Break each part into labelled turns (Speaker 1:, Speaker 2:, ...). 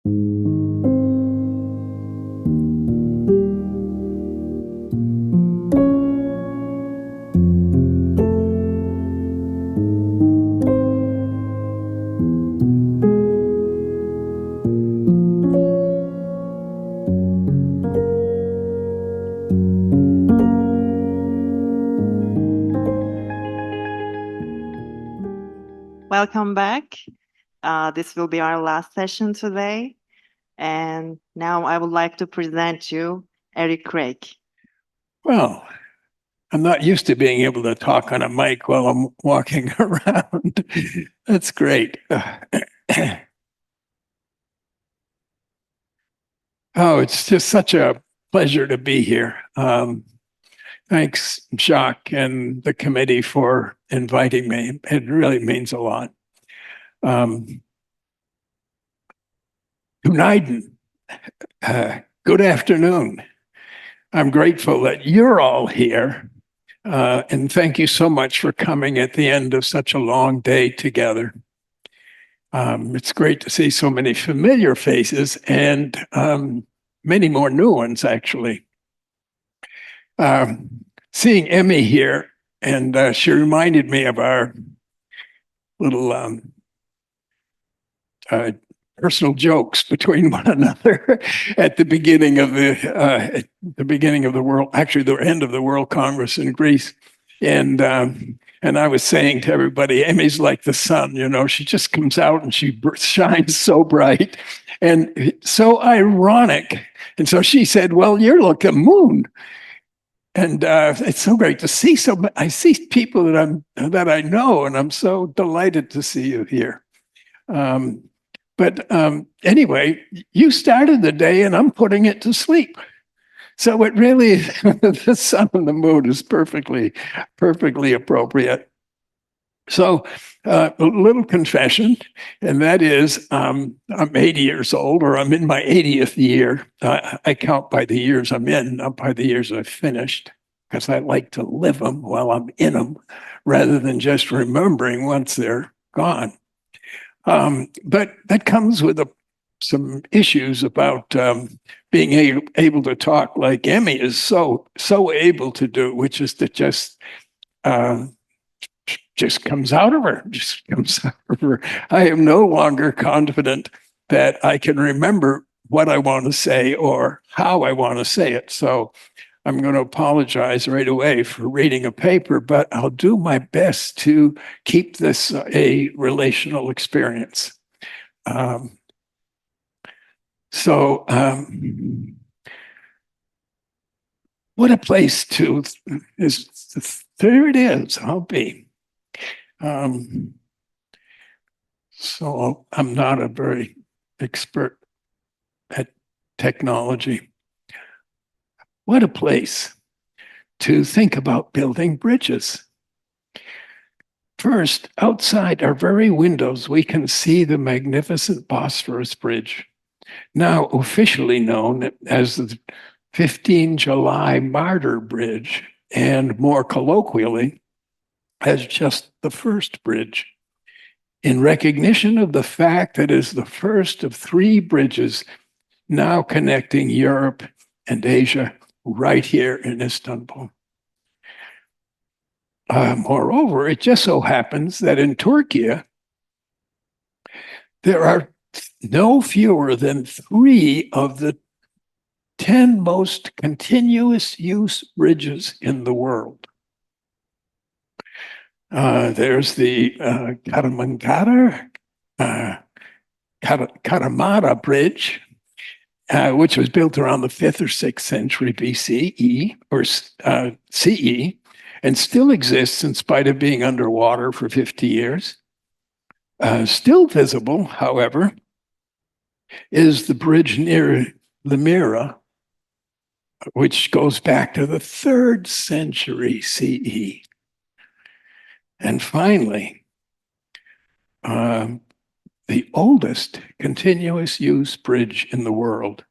Speaker 1: Welcome back. This will be our last session today. And now I would like to present you Erik.
Speaker 2: Well, I'm not used to being able to talk on a mic while I'm walking around. That's great. Oh, it's just such a pleasure to be here. Thanks, Jacques and the committee for inviting me. It really means a lot. Good afternoon. I'm grateful that you're all here. And thank you so much for coming at the end of such a long day together. It's great to see so many familiar faces and many more new ones, actually. Seeing Emmy here, and she reminded me of our little personal jokes between one another at the beginning of the world, actually the end of the World Congress in Greece, and I was saying to everybody, Emmy's like the sun, she just comes out and she shines so bright and so ironic. And so she said, "Well, you're like the moon." And it's so great to see. I see people that I know, and I'm so delighted to see you here. But anyway, you started the day and I'm putting it to sleep. So it really, the sun and the moon is perfectly appropriate. So a little confession, and that is I'm 80 years old, or I'm in my 80th year. I count by the years I'm in, not by the years I've finished, because I like to live them while I'm in them, rather than just remembering once they're gone. But that comes with some issues about being able to talk like Emmy is so able to do, which is to just comes out of her, I am no longer confident that I can remember what I want to say or how I want to say it. So I'm going to apologize right away for reading a paper, but I'll do my best to keep this a relational experience. What a place to there it is. I'll be. So I'm not a very expert at technology. What a place to think about building bridges. First, outside our very windows, we can see the magnificent Bosphorus Bridge, now officially known as the 15 July Martyr Bridge, and more colloquially, as just the first bridge, in recognition of the fact that it is the first of 3 bridges now connecting Europe and Asia right here in Istanbul. Moreover, it just so happens that in Turkey, there are no fewer than 3 of the 10 most continuous use bridges in the world. There's the Karamata Bridge, which was built around the 5th or 6th century BCE or CE, and still exists in spite of being underwater for 50 years. Still visible, however, is the bridge near Limera, which goes back to the 3rd century CE. And finally, the oldest continuous use bridge in the world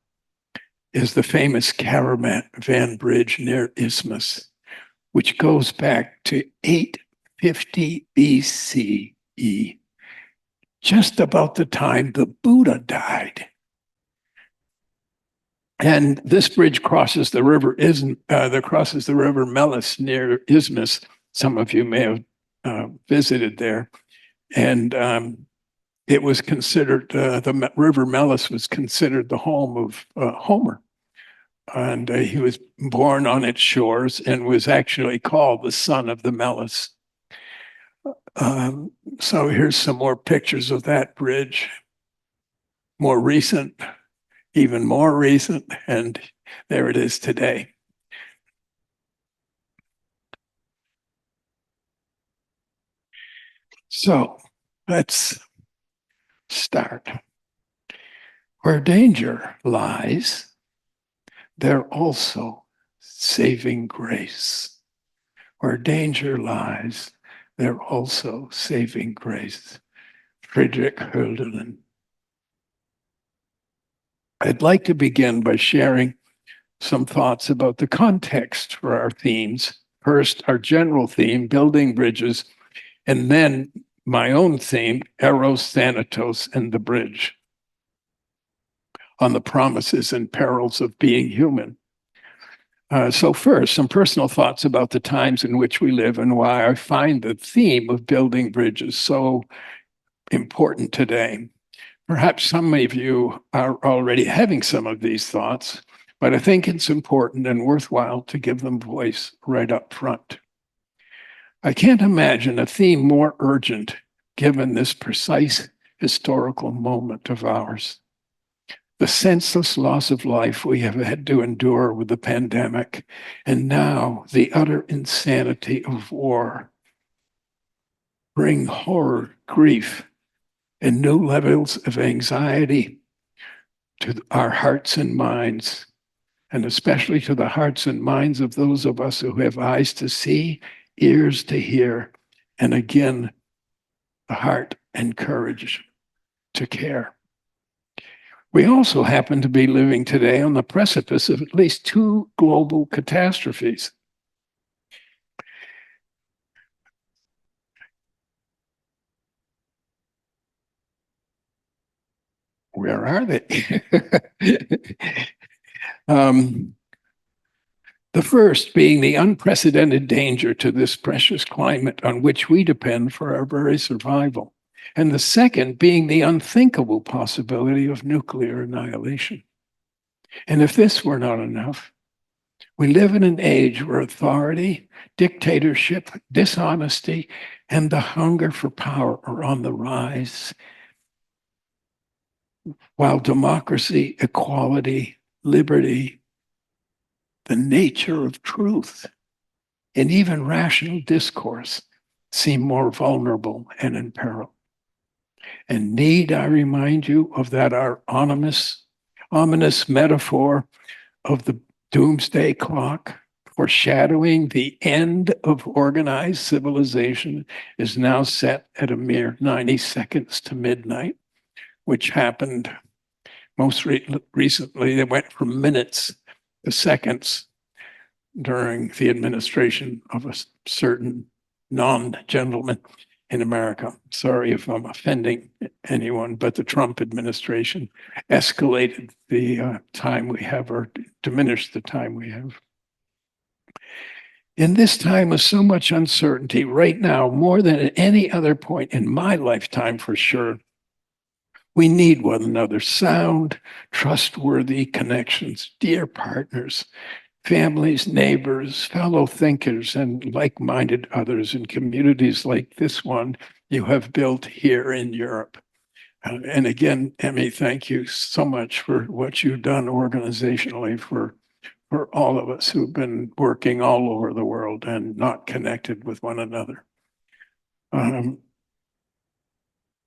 Speaker 2: is the famous Caravan Bridge near Isthmus, which goes back to 850 BCE, just about the time the Buddha died. And this bridge crosses the river Melis near Isthmus. Some of you may have visited there. And it was considered, the river Melis was considered the home of Homer. And he was born on its shores and was actually called the son of the Melis. So here's some more pictures of that bridge. More recent, even more recent, and there it is today. So let's start. Where danger lies, there also saving grace. Where danger lies, there also saving grace. Friedrich Hölderlin. I'd like to begin by sharing some thoughts about the context for our themes. First, our general theme, building bridges, and then my own theme, Eros, Thanatos, and the bridge, on the promises and perils of being human. So first, some personal thoughts about the times in which we live and why I find the theme of building bridges so important today. Perhaps some of you are already having some of these thoughts, but I think it's important and worthwhile to give them voice right up front. I can't imagine a theme more urgent given this precise historical moment of ours. The senseless loss of life we have had to endure with the pandemic, and now the utter insanity of war bring horror, grief, and new levels of anxiety to our hearts and minds, and especially to the hearts and minds of those of us who have eyes to see, ears to hear, and again, the heart and courage to care. We also happen to be living today on the precipice of at least two global catastrophes. Where are they? The first being the unprecedented danger to this precious climate on which we depend for our very survival. And the second being the unthinkable possibility of nuclear annihilation. And if this were not enough, we live in an age where authority, dictatorship, dishonesty, and the hunger for power are on the rise, while democracy, equality, liberty, the nature of truth, and even rational discourse seem more vulnerable and in peril. And need I remind you of that our ominous metaphor of the doomsday clock, foreshadowing the end of organized civilization, is now set at a mere 90 seconds to midnight, which happened most recently. They went from minutes to seconds during the administration of a certain non-gentleman in America. Sorry if I'm offending anyone, but the Trump administration escalated the time we have, or diminished the time we have. In this time of so much uncertainty, right now, more than at any other point in my lifetime for sure, we need one another, sound, trustworthy connections, dear partners, families, neighbors, fellow thinkers, and like-minded others in communities like this one you have built here in Europe. And again, Emmy, thank you so much for what you've done organizationally for all of us who've been working all over the world and not connected with one another.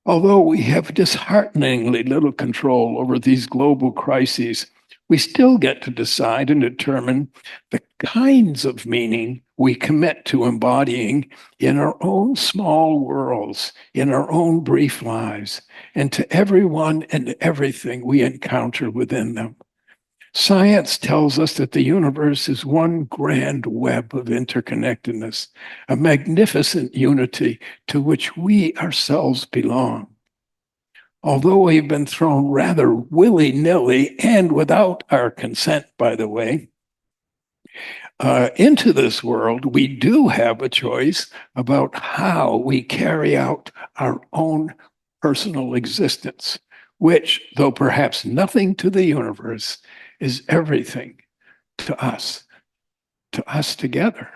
Speaker 2: Although we have dishearteningly little control over these global crises, we still get to decide and determine the kinds of meaning we commit to embodying in our own small worlds, in our own brief lives, and to everyone and everything we encounter within them. Science tells us that the universe is one grand web of interconnectedness, a magnificent unity to which we ourselves belong. Although we've been thrown rather willy-nilly and without our consent, by the way, into this world, we do have a choice about how we carry out our own personal existence, which, though perhaps nothing to the universe, is everything to us together.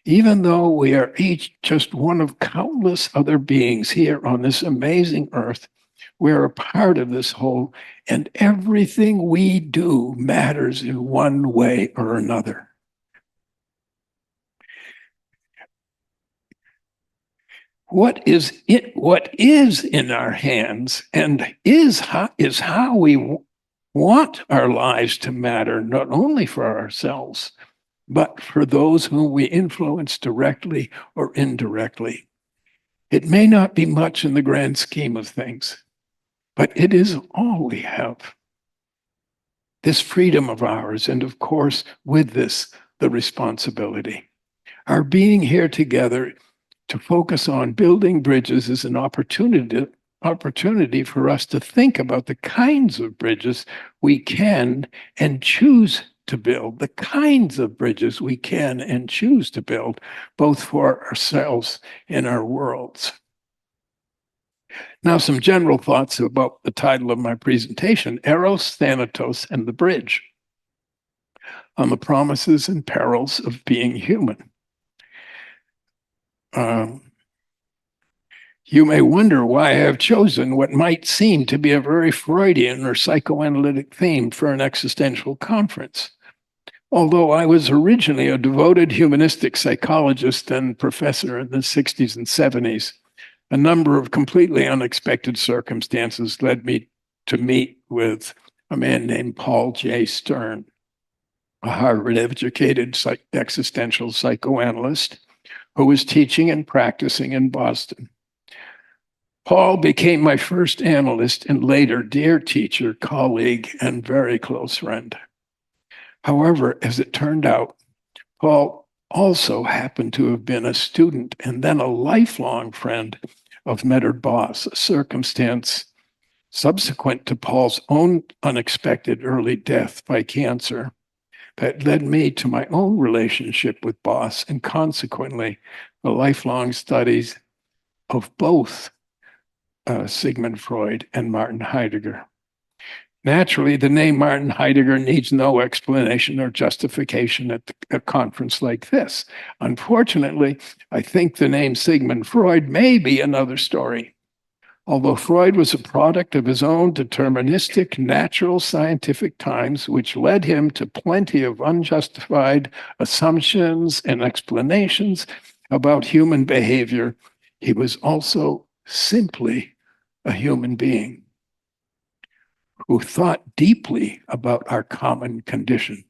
Speaker 2: Even though we are each just one of countless other beings here on this amazing earth, we're a part of this whole, and everything we do matters in one way or another. What is in our hands and is how we want our lives to matter, not only for ourselves, but for those whom we influence directly or indirectly. It may not be much in the grand scheme of things, but it is all we have. This freedom of ours, and of course, with this, the responsibility. Our being here together to focus on building bridges is an opportunity for us to think about the kinds of bridges we can and choose to build, the kinds of bridges we can and choose to build, both for ourselves and our worlds. Now, some general thoughts about the title of my presentation, Eros, Thanatos, and the Bridge, on the promises and perils of being human. You may wonder why I have chosen what might seem to be a very Freudian or psychoanalytic theme for an existential conference. Although I was originally a devoted humanistic psychologist and professor in the 60s and 70s, a number of completely unexpected circumstances led me to meet with a man named Paul J. Stern, a Harvard-educated existential psychoanalyst who was teaching and practicing in Boston. Paul became my first analyst and later dear teacher, colleague, and very close friend. However, as it turned out, Paul also happened to have been a student and then a lifelong friend of Medard Boss, a circumstance subsequent to Paul's own unexpected early death by cancer that led me to my own relationship with Boss and consequently the lifelong studies of both Sigmund Freud and Martin Heidegger. Naturally, the name Martin Heidegger needs no explanation or justification at a conference like this. Unfortunately, I think the name Sigmund Freud may be another story. Although Freud was a product of his own deterministic, natural scientific times, which led him to plenty of unjustified assumptions and explanations about human behavior, he was also simply a human being who thought deeply about our common condition.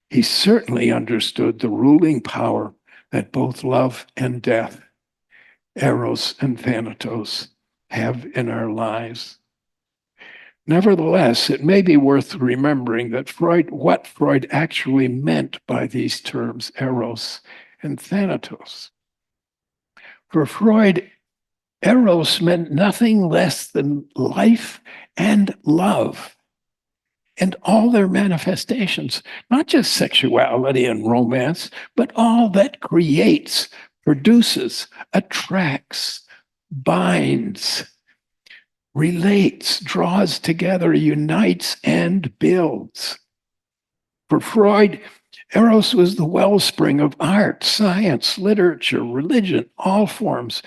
Speaker 2: He certainly understood the ruling power that both love and death, Eros and Thanatos, have in our lives. Nevertheless, it may be worth remembering that what Freud actually meant by these terms, Eros and Thanatos. For Freud, Eros meant nothing less than life and love and all their manifestations, not just sexuality and romance, but all that creates, produces, attracts, binds, relates, draws together, unites, and builds. For Freud, Eros was the wellspring of art, science, literature, religion, all forms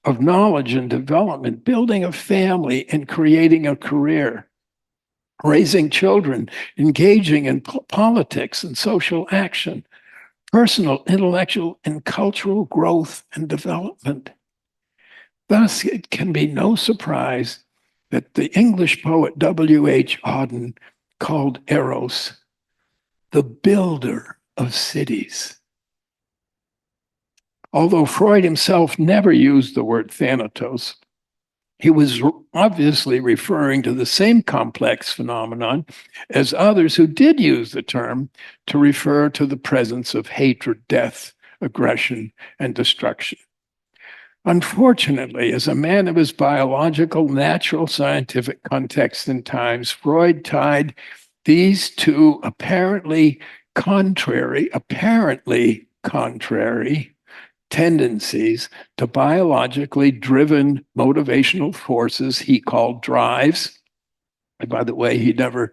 Speaker 2: of knowledge and development, building a family and creating a career, raising children, engaging in politics and social action, personal, intellectual, and cultural growth and development. Thus, it can be no surprise that the English poet W.H. Auden called Eros the builder of cities. Although Freud himself never used the word Thanatos, he was obviously referring to the same complex phenomenon as others who did use the term to refer to the presence of hatred, death, aggression, and destruction. Unfortunately, as a man of his biological, natural, scientific context and times, Freud tied these two apparently contrary tendencies to biologically driven motivational forces he called drives. And by the way, he never,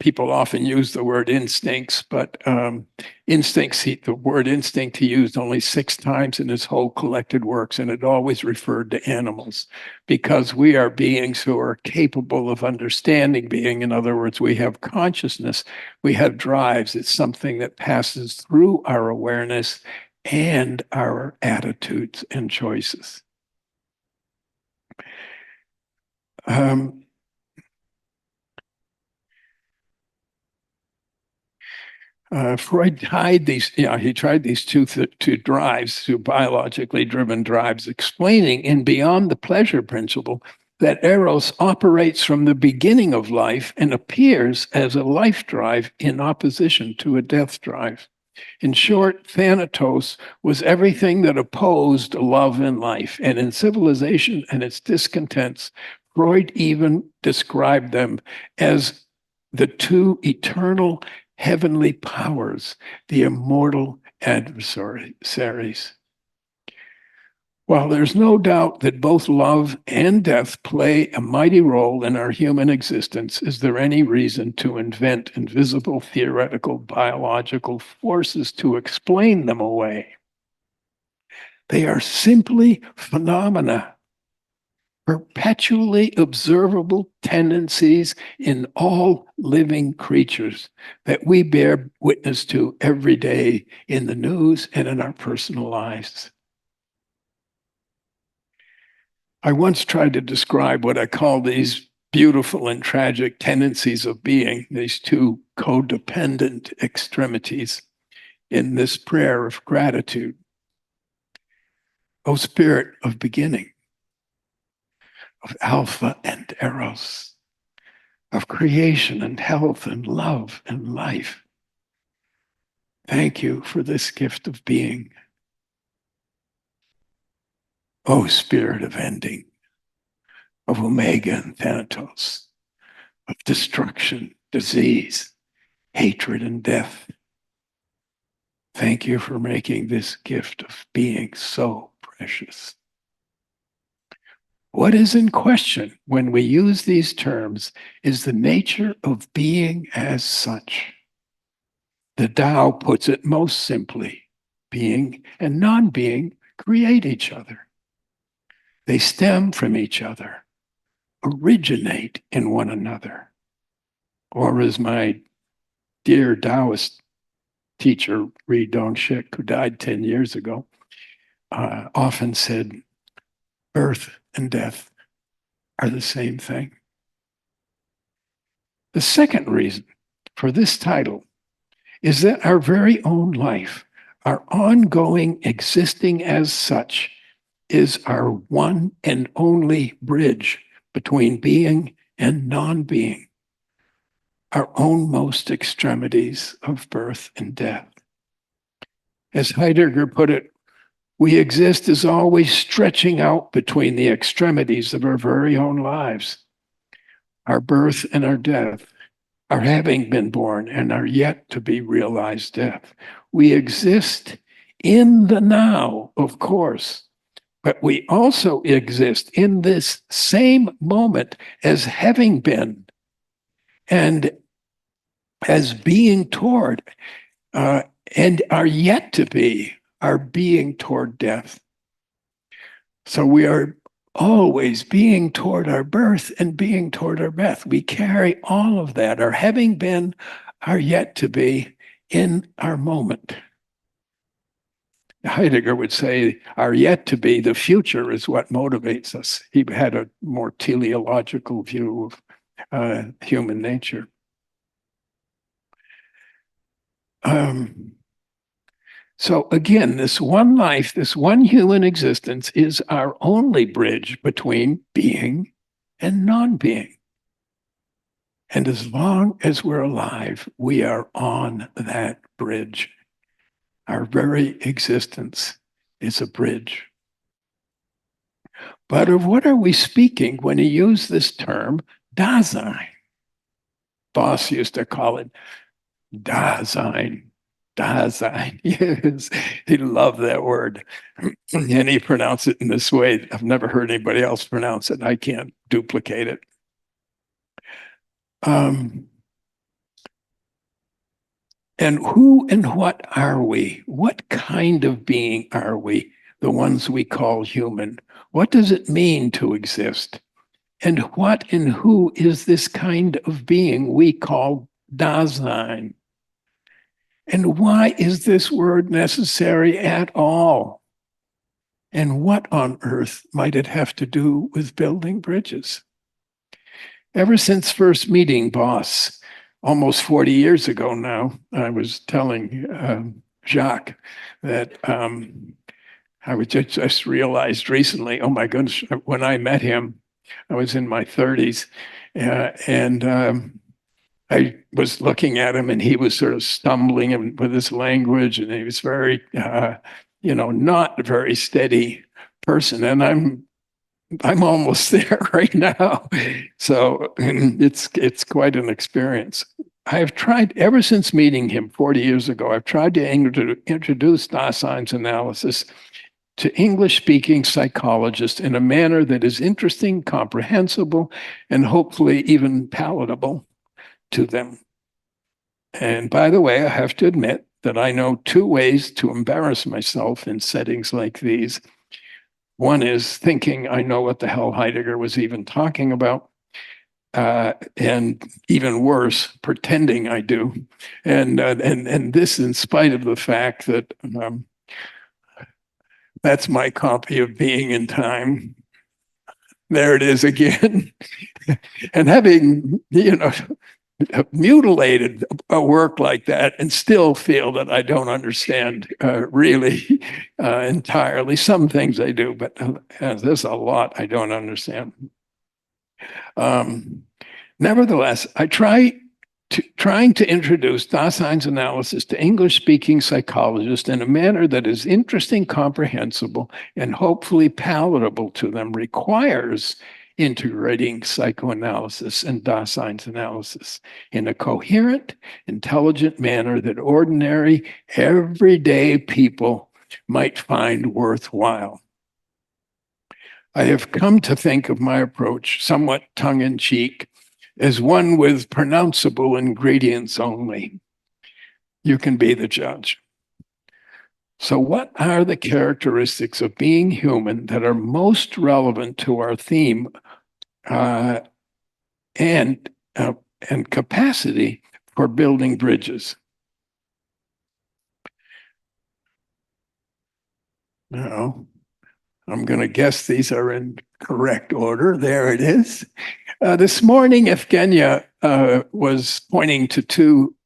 Speaker 2: people often use the word instincts, but the word instinct he used only 6 times in his whole collected works, and it always referred to animals, because we are beings who are capable of understanding being. In other words, we have consciousness, we have drives. It's something that passes through our awareness and our attitudes and choices. Freud tied these, he tried these two drives, two biologically driven drives, explaining in Beyond the Pleasure Principle that Eros operates from the beginning of life and appears as a life drive in opposition to a death drive. In short, Thanatos was everything that opposed love in life, and in civilization and its discontents, Freud even described them as the two eternal heavenly powers, the immortal adversaries. While there's no doubt that both love and death play a mighty role in our human existence, is there any reason to invent invisible theoretical biological forces to explain them away? They are simply phenomena, perpetually observable tendencies in all living creatures that we bear witness to every day in the news and in our personal lives. I once tried to describe what I call these beautiful and tragic tendencies of being, these two codependent extremities, in this prayer of gratitude. O Spirit of beginning, of Alpha and Eros, of creation and health and love and life, thank you for this gift of being. O Spirit of ending, of Omega and Thanatos, of destruction, disease, hatred, and death, thank you for making this gift of being so precious. What is in question when we use these terms is the nature of being as such. The Tao puts it most simply: being and non-being create each other. They stem from each other, originate in one another. Or as my dear Taoist teacher, Ri Dongshik, who died 10 years ago, often said, birth and death are the same thing. The second reason for this title is that our very own life, our ongoing existing as such, is our one and only bridge between being and non-being, our own most extremities of birth and death. As Heidegger put it, we exist as always stretching out between the extremities of our very own lives, our birth and our death, our having been born and our yet to be realized death. We exist in the now, of course, but we also exist in this same moment as having been and as being toward and are yet to be, are being toward death. So we are always being toward our birth and being toward our death. We carry all of that, our having been, our yet to be, in our moment. Heidegger would say our yet to be, the future, is what motivates us. He had a more teleological view of human nature. So again, this one life, this one human existence is our only bridge between being and non-being. And as long as we're alive, we are on that bridge. Our very existence is a bridge. But of what are we speaking when he used this term, Dasein? Boss used to call it Dasein. Dasein. Yes, he loved that word. And he pronounced it in this way. I've never heard anybody else pronounce it. I can't duplicate it. And who and what are we? What kind of being are we? The ones we call human. What does it mean to exist? And what and who is this kind of being we call Dasein? And why is this word necessary at all? And what on earth might it have to do with building bridges? Ever since first meeting Boss, almost 40 years ago now, I was telling Jacques that I was just realized recently, oh my goodness, when I met him, I was in my 30s, and I was looking at him, and he was sort of stumbling with his language, and he was very, not a very steady person. And I'm almost there right now, so it's quite an experience. I've tried ever since meeting him 40 years ago. I've tried to introduce Dasein's analysis to English-speaking psychologists in a manner that is interesting, comprehensible, and hopefully even palatable to them. And by the way, I have to admit that I know two ways to embarrass myself in settings like these. One is thinking I know what the hell Heidegger was even talking about, and even worse, pretending I do. And this in spite of the fact that that's my copy of Being in Time. There it is again. And having, mutilated a work like that and still feel that I don't understand really entirely. Some things I do, but there's a lot I don't understand. Nevertheless, trying to introduce Dasein's analysis to English-speaking psychologists in a manner that is interesting, comprehensible, and hopefully palatable to them requires integrating psychoanalysis and Dasein's analysis in a coherent, intelligent manner that ordinary, everyday people might find worthwhile. I have come to think of my approach, somewhat tongue-in-cheek, as one with pronounceable ingredients only. You can be the judge. So what are the characteristics of being human that are most relevant to our theme and capacity for building bridges? Now, I'm going to guess these are in correct order. There it is. This morning, Evgenia was pointing to two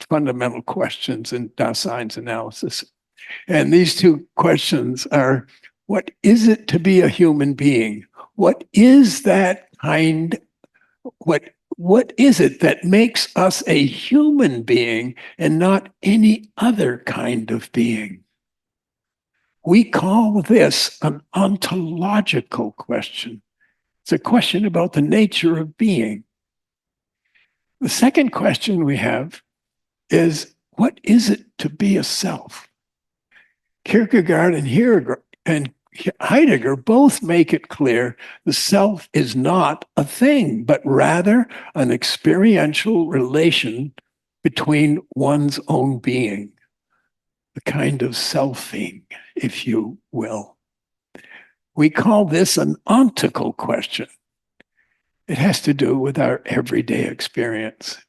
Speaker 2: fundamental questions in Dasein's analysis. And these two questions are, what is it to be a human being? What is that kind, what is it that makes us a human being and not any other kind of being? We call this an ontological question. It's a question about the nature of being. The second question we have is, what is it to be a self? Kierkegaard and Heidegger both make it clear the self is not a thing, but rather an experiential relation between one's own being, a kind of selfing, if you will. We call this an ontical question. It has to do with our everyday experience.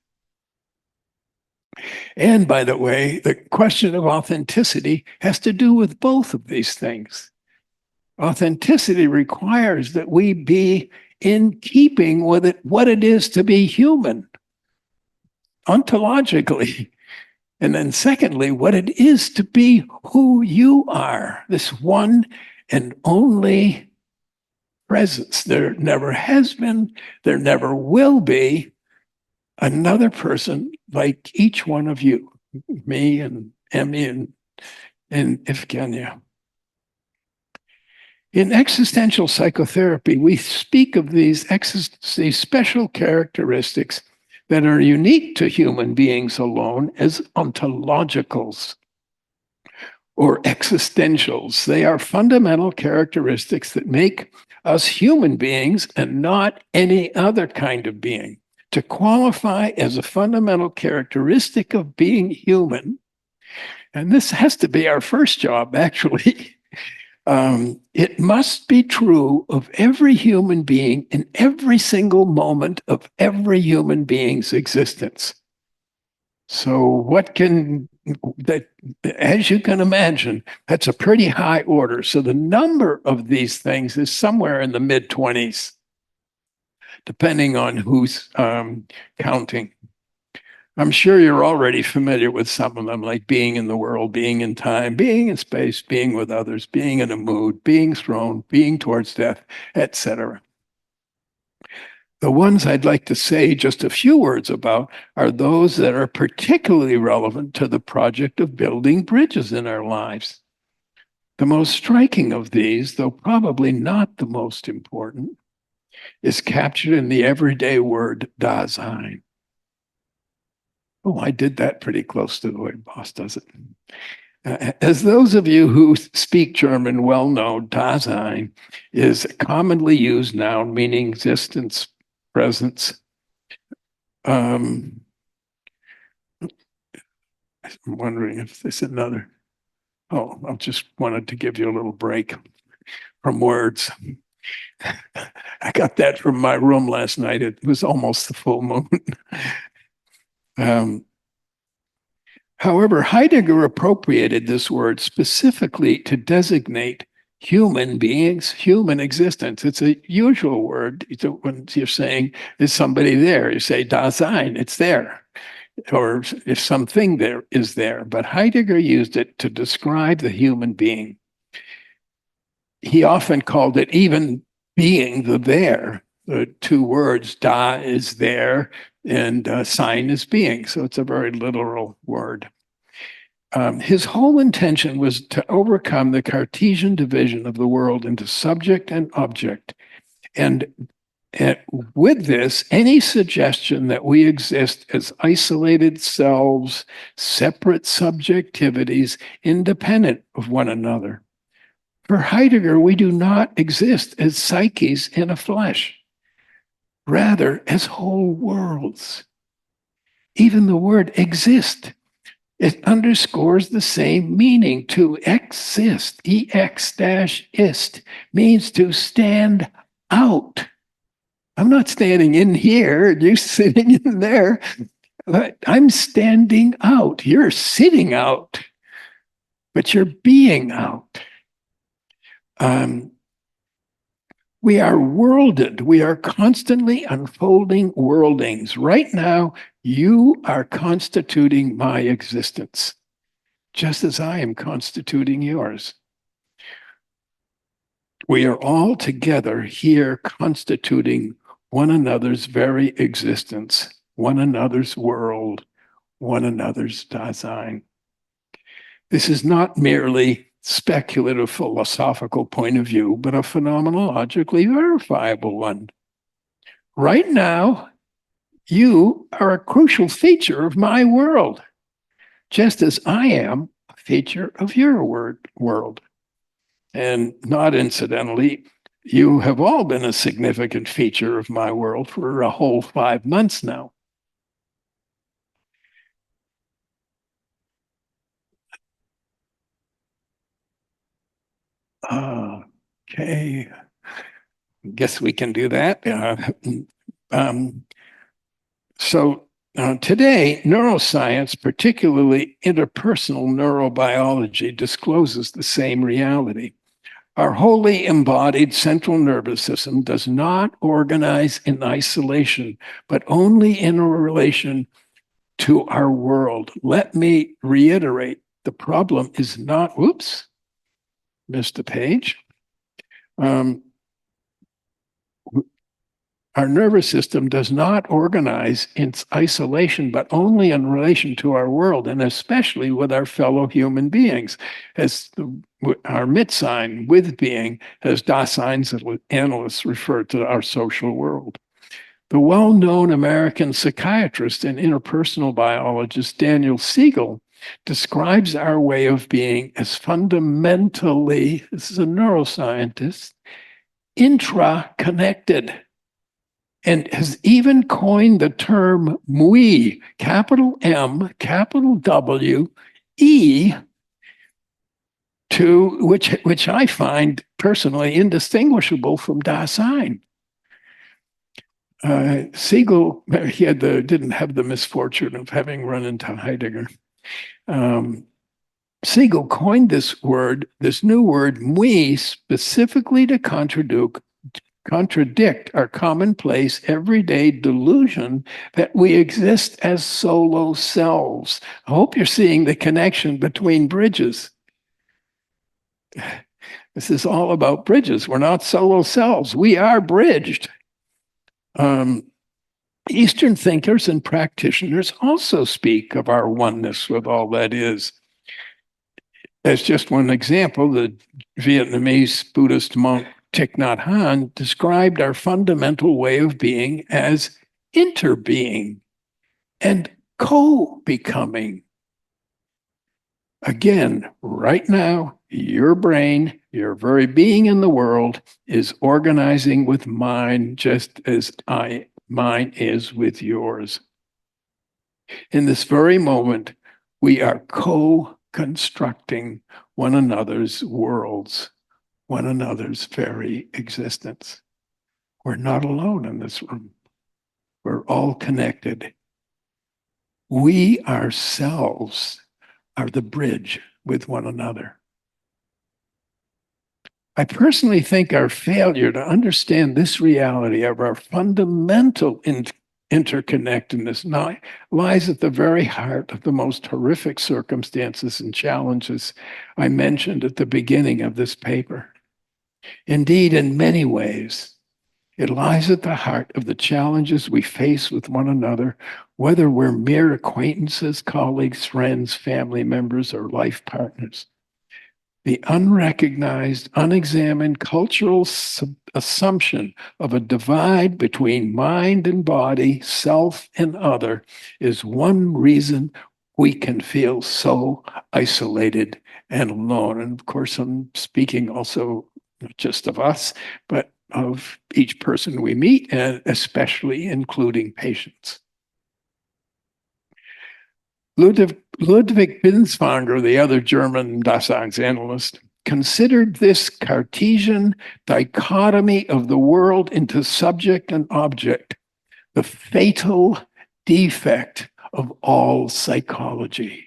Speaker 2: And by the way, the question of authenticity has to do with both of these things. Authenticity requires that we be in keeping with what it is to be human, ontologically. And then secondly, what it is to be who you are, this one and only presence. There never has been, there never will be another person like each one of you, me and Emmy and Evgenia. In existential psychotherapy, we speak of these special characteristics that are unique to human beings alone as ontologicals or existentials. They are fundamental characteristics that make us human beings and not any other kind of being. To qualify as a fundamental characteristic of being human, and this has to be our first job, actually. It must be true of every human being in every single moment of every human being's existence. So, what can that, as you can imagine, that's a pretty high order. So, the number of these things is somewhere in the mid 20s, depending on who's counting. I'm sure you're already familiar with some of them, like being in the world, being in time, being in space, being with others, being in a mood, being thrown, being towards death, etc. The ones I'd like to say just a few words about are those that are particularly relevant to the project of building bridges in our lives. The most striking of these, though probably not the most important, is captured in the everyday word Dasein. Oh, I did that pretty close to the way Boss does it. As those of you who speak German well know, Dasein is a commonly used noun meaning existence, presence. I'm wondering if there's another. Oh, I just wanted to give you a little break from words. I got that from my room last night. It was almost the full moon. However, Heidegger appropriated this word specifically to designate human beings, human existence. It's a usual word. When you're saying, is somebody there? You say, Dasein, it's there. Or if something there is there. But Heidegger used it to describe the human being. He often called it even being the there. The two words, da is there, and sign is being. So it's a very literal word. His whole intention was to overcome the Cartesian division of the world into subject and object. And with this, any suggestion that we exist as isolated selves, separate subjectivities, independent of one another. For Heidegger, we do not exist as psyches in a flesh, rather as whole worlds. Even the word exist, it underscores the same meaning. To exist, ex-ist, means to stand out. I'm not standing in here, you're sitting in there. I'm standing out. You're sitting out, but you're being out. We are worlded. We are constantly unfolding worldings. Right now, you are constituting my existence, just as I am constituting yours. We are all together here constituting one another's very existence, one another's world, one another's Dasein. This is not merely speculative philosophical point of view, but a phenomenologically verifiable one. Right now, you are a crucial feature of my world, just as I am a feature of your world. And not incidentally, you have all been a significant feature of my world for a whole 5 months now. Okay, guess we can do that. Today, neuroscience, particularly interpersonal neurobiology, discloses the same reality. Our wholly embodied central nervous system does not organize in isolation, but only in a relation to our world. Let me reiterate, the problem is not, whoops, missed a page. Our nervous system does not organize in isolation, but only in relation to our world, and especially with our fellow human beings. As our mit sign, with being, as Daseins analysts refer to our social world. The well-known American psychiatrist and interpersonal biologist Daniel Siegel describes our way of being as fundamentally, this is a neuroscientist, intra-connected, and has even coined the term MWE, capital M, capital W, E, to which I find personally indistinguishable from Dasein. Siegel, didn't have the misfortune of having run into Heidegger. Siegel coined this new word, MWE, specifically to contradict our commonplace everyday delusion that we exist as solo selves. I hope you're seeing the connection between bridges. This is all about bridges. We're not solo selves. We are bridged. Eastern thinkers and practitioners also speak of our oneness with all that is. As just one example, the Vietnamese Buddhist monk Thich Nhat Hanh described our fundamental way of being as interbeing and co-becoming. Again, right now, your brain, your very being in the world, is organizing with mine just as mine is with yours. In this very moment, we are co-constructing one another's worlds, one another's very existence. We're not alone in this room. We're all connected. We ourselves are the bridge with one another. I personally think our failure to understand this reality of our fundamental interconnectedness lies at the very heart of the most horrific circumstances and challenges I mentioned at the beginning of this paper. Indeed, in many ways, it lies at the heart of the challenges we face with one another, whether we're mere acquaintances, colleagues, friends, family members, or life partners. The unrecognized, unexamined cultural assumption of a divide between mind and body, self and other, is one reason we can feel so isolated and alone. And of course, I'm speaking also not just of us, but of each person we meet, and especially including patients. Ludwig Binswanger, the other German Daseins analyst, considered this Cartesian dichotomy of the world into subject and object the fatal defect of all psychology.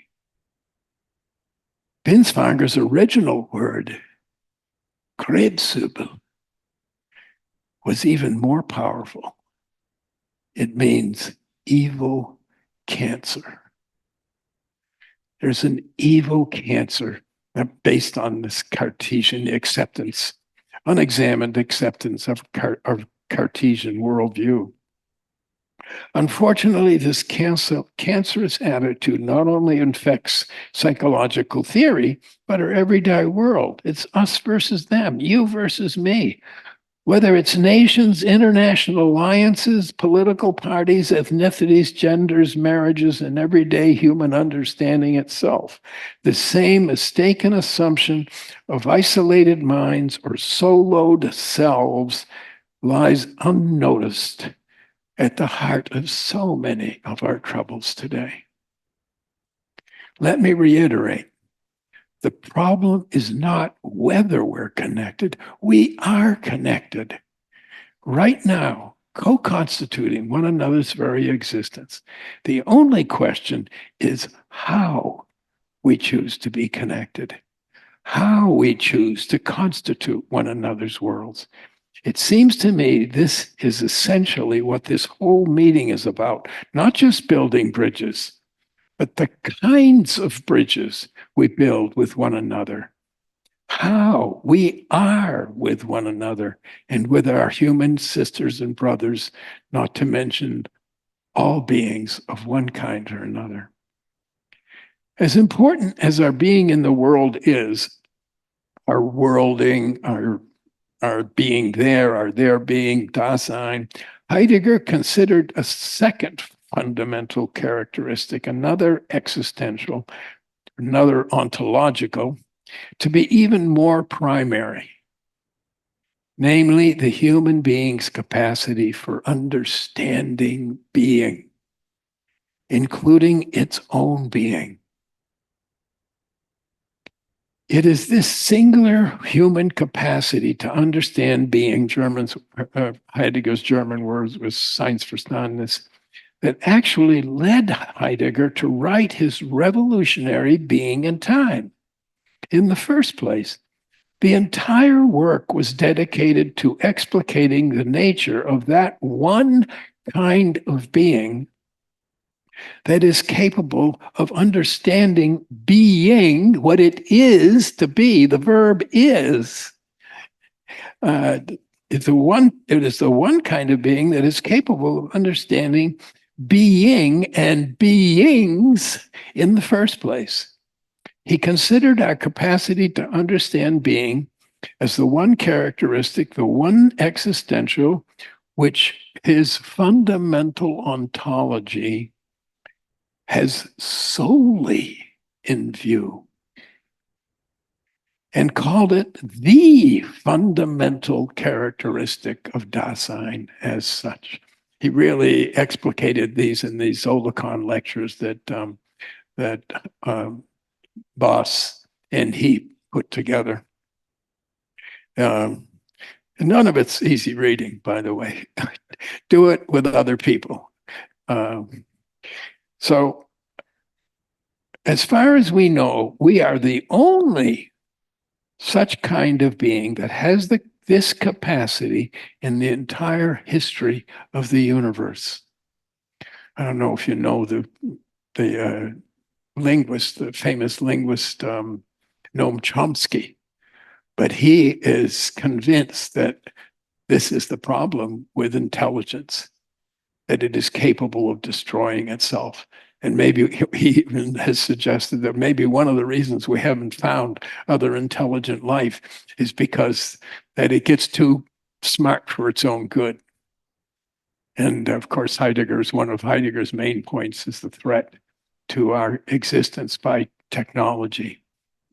Speaker 2: Binswanger's original word, Krebsübel, was even more powerful. It means evil cancer. There's an evil cancer based on this Cartesian acceptance, unexamined acceptance of Cartesian worldview. Unfortunately, this cancerous attitude not only infects psychological theory, but our everyday world. It's us versus them, you versus me. Whether it's nations, international alliances, political parties, ethnicities, genders, marriages, and everyday human understanding itself, the same mistaken assumption of isolated minds or soloed selves lies unnoticed at the heart of so many of our troubles today. Let me reiterate. The problem is not whether we're connected. We are connected right now, co-constituting one another's very existence. The only question is how we choose to be connected, how we choose to constitute one another's worlds. It seems to me this is essentially what this whole meeting is about, not just building bridges, but the kinds of bridges we build with one another. how we are with one another and with our human sisters and brothers, not to mention all beings of one kind or another. As important as our being in the world is, our worlding, our being there, our there being, Dasein, Heidegger considered a second fundamental characteristic, another existential, another ontological, to be even more primary, namely the human being's capacity for understanding being, including its own being. It is this singular human capacity to understand being, Heidegger's German word was Seinsverständnis, that actually led Heidegger to write his revolutionary Being and Time. In the first place, the entire work was dedicated to explicating the nature of that one kind of being that is capable of understanding being, what it is to be. The verb is. It is the one kind of being that is capable of understanding being and beings in the first place. He considered our capacity to understand being as the one characteristic, the one existential, which his fundamental ontology has solely in view, and called it the fundamental characteristic of Dasein as such. He really explicated these in these Zolikon lectures that Boss and he put together. None of it's easy reading, by the way. Do it with other people. So, as far as we know, we are the only such kind of being that has this capacity in the entire history of the universe. I don't know if you know the linguist, the famous linguist Noam Chomsky, but he is convinced that this is the problem with intelligence, that it is capable of destroying itself. And maybe he even has suggested that maybe one of the reasons we haven't found other intelligent life is because that it gets too smart for its own good. And of course, one of Heidegger's main points is the threat to our existence by technology.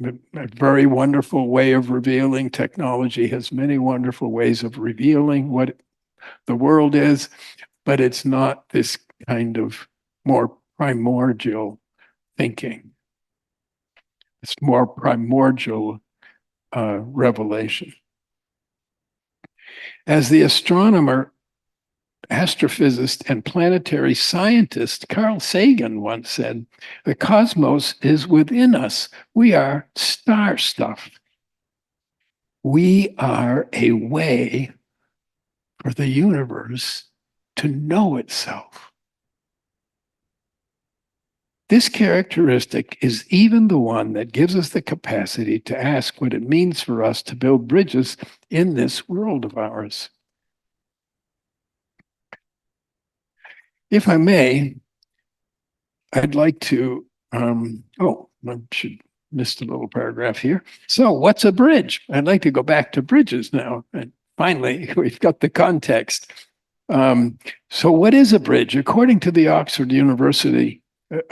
Speaker 2: A very wonderful way of revealing. Technology has many wonderful ways of revealing what the world is, but it's not this kind of more primordial thinking. It's more primordial revelation. As the astronomer, astrophysicist, and planetary scientist Carl Sagan once said, the cosmos is within us. We are star stuff. We are a way for the universe to know itself. This characteristic is even the one that gives us the capacity to ask what it means for us to build bridges in this world of ours. If I may, I'd like to, I should missed a little paragraph here. So what's a bridge? I'd like to go back to bridges now. And finally, we've got the context. So what is a bridge? According to the Oxford University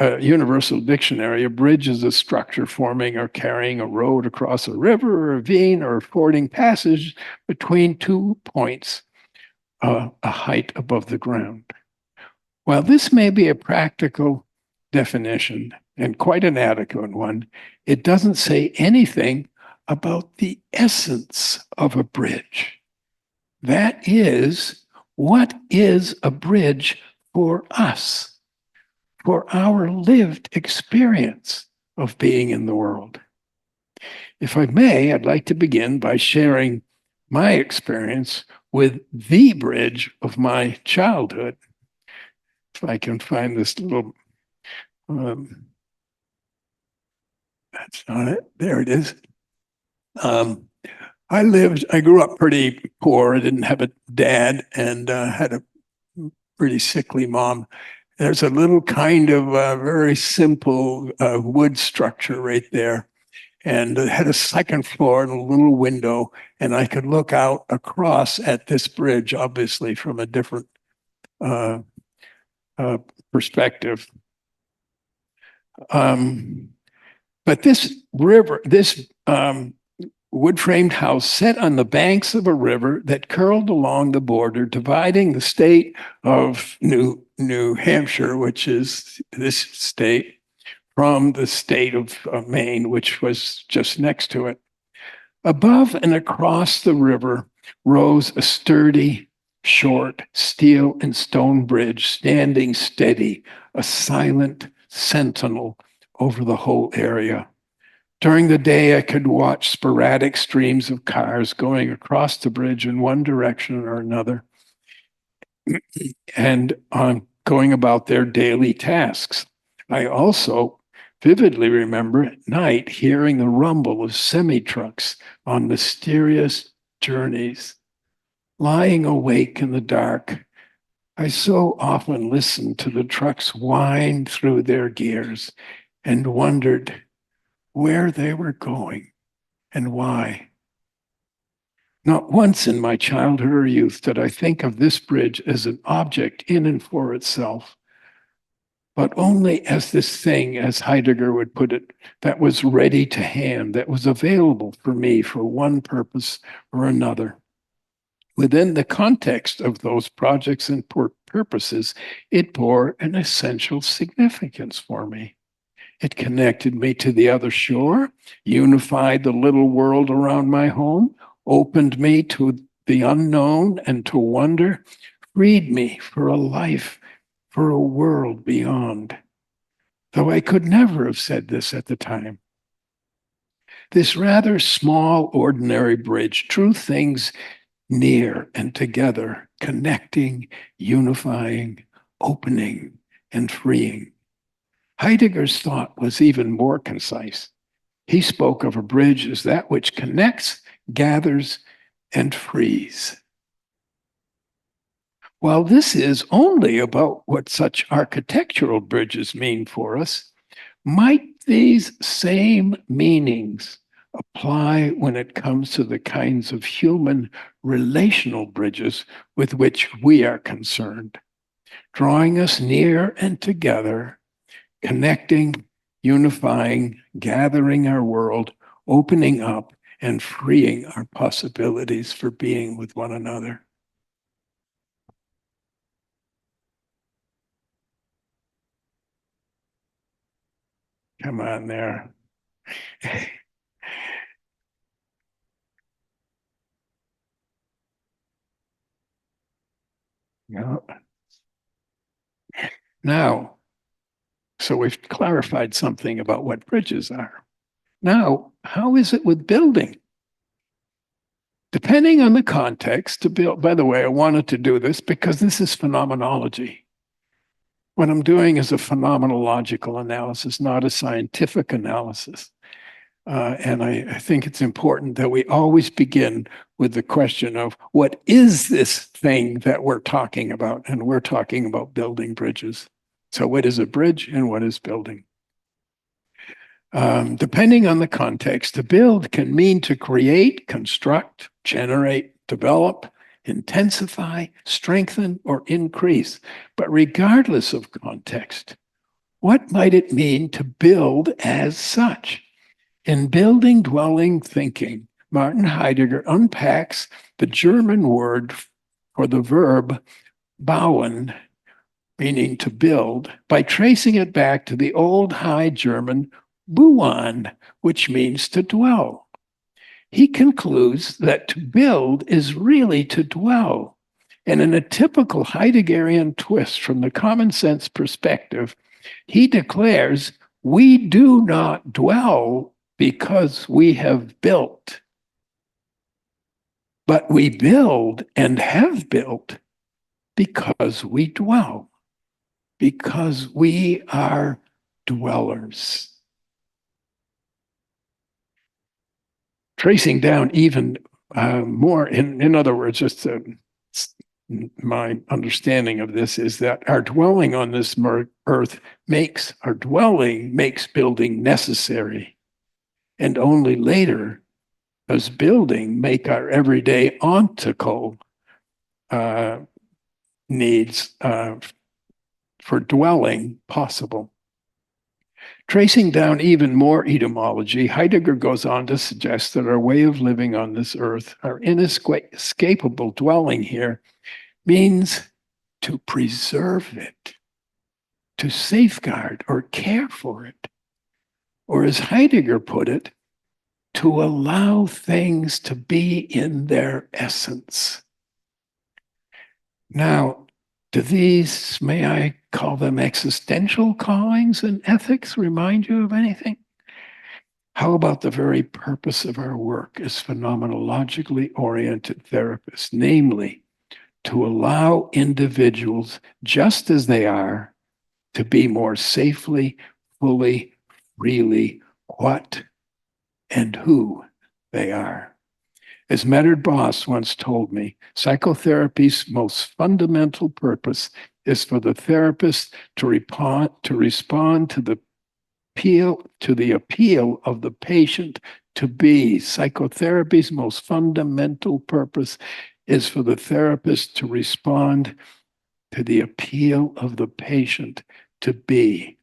Speaker 2: Universal Dictionary, a bridge is a structure forming or carrying a road across a river or a ravine or affording passage between 2 points a height above the ground. While this may be a practical definition and quite an adequate one, it doesn't say anything about the essence of a bridge. That is, what is a bridge for us? For our lived experience of being in the world. If I may, I'd like to begin by sharing my experience with the bridge of my childhood. If I can find this little, that's not it. There it is. Um, I grew up pretty poor. I didn't have a dad and had a pretty sickly mom. There's a little kind of very simple wood structure right there. And it had a second floor and a little window. And I could look out across at this bridge, obviously from a different uh, uh, perspective. Um, but this river, this wood framed house set on the banks of a river that curled along the border, dividing the state of New Hampshire, which is this state, from the state of Maine, which was just next to it. Above and across the river rose a sturdy, short steel and stone bridge, standing steady, a silent sentinel over the whole area. During the day, I could watch sporadic streams of cars going across the bridge in one direction or another and going about their daily tasks. I also vividly remember at night hearing the rumble of semi-trucks on mysterious journeys. Lying awake in the dark, I so often listened to the trucks whine through their gears and wondered where they were going and why. Not once in my childhood or youth did I think of this bridge as an object in and for itself, but only as this thing, as Heidegger would put it, that was ready to hand, that was available for me for one purpose or another. Within the context of those projects and purposes, it bore an essential significance for me. It connected me to the other shore, unified the little world around my home, opened me to the unknown and to wonder, freed me for a life, for a world beyond. Though I could never have said this at the time. This rather small, ordinary bridge, true things near and together, connecting, unifying, opening, and freeing. Heidegger's thought was even more concise. He spoke of a bridge as that which connects, gathers, and frees. While this is only about what such architectural bridges mean for us, might these same meanings apply when it comes to the kinds of human relational bridges with which we are concerned, drawing us near and together, connecting, unifying, gathering our world, opening up, and freeing our possibilities for being with one another. Come on there. Yeah. Now, so we've clarified something about what bridges are. Now, how is it with building? Depending on the context, to build, by the way, I wanted to do this because this is phenomenology. What I'm doing is a phenomenological analysis, not a scientific analysis. And I think it's important that we always begin with the question of what is this thing that we're talking about? And we're talking about building bridges. So what is a bridge and what is building? Depending on the context, to build can mean to create, construct, generate, develop, intensify, strengthen, or increase. But regardless of context, what might it mean to build as such? In Building Dwelling Thinking, Martin Heidegger unpacks the German word for the verb bauen, meaning to build, by tracing it back to the old High German buan, which means to dwell. He concludes that to build is really to dwell. And in a typical Heideggerian twist from the common sense perspective, he declares, we do not dwell because we have built, but we build and have built because we dwell, because we are dwellers. tracing down even more, in other words, just my understanding of this is that our dwelling on this earth makes building necessary, and only later does building make our everyday ontological needs for dwelling possible. Tracing down even more etymology, Heidegger goes on to suggest that our way of living on this earth, our inescapable dwelling here, means to preserve it, to safeguard or care for it. Or as Heidegger put it, to allow things to be in their essence. Now, do these, may I call them existential callings in ethics, remind you of anything? How about the very purpose of our work as phenomenologically oriented therapists, namely, to allow individuals, just as they are, to be more safely, fully, freely what and who they are? As Medard Boss once told me, psychotherapy's most fundamental purpose is for the therapist to respond to the appeal of the patient to be. Psychotherapy's most fundamental purpose is for the therapist to respond to the appeal of the patient to be.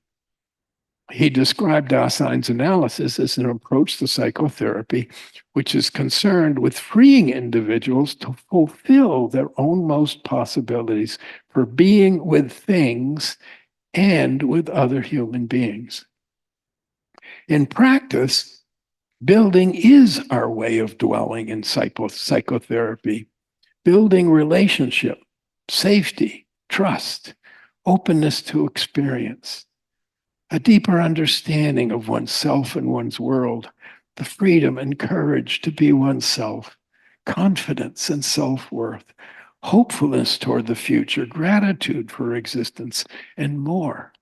Speaker 2: He described Daseins analysis as an approach to psychotherapy which is concerned with freeing individuals to fulfill their own most possibilities for being with things and with other human beings. In practice, building is our way of dwelling in psychotherapy, building relationship, safety, trust, openness to experience, a deeper understanding of oneself and one's world, the freedom and courage to be oneself, confidence and self-worth, hopefulness toward the future, gratitude for existence, and more.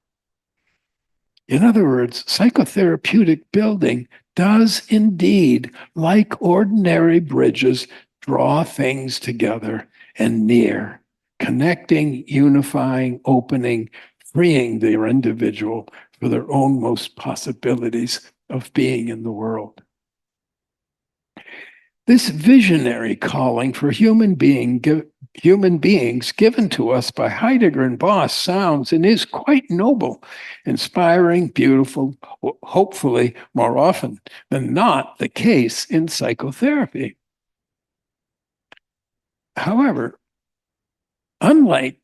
Speaker 2: In other words, psychotherapeutic building does indeed, like ordinary bridges, draw things together and near, connecting, unifying, opening, freeing their individual for their own most possibilities of being in the world. This visionary calling for human beings given to us by Heidegger and Boss sounds and is quite noble, inspiring, beautiful, hopefully more often than not the case in psychotherapy. However, unlike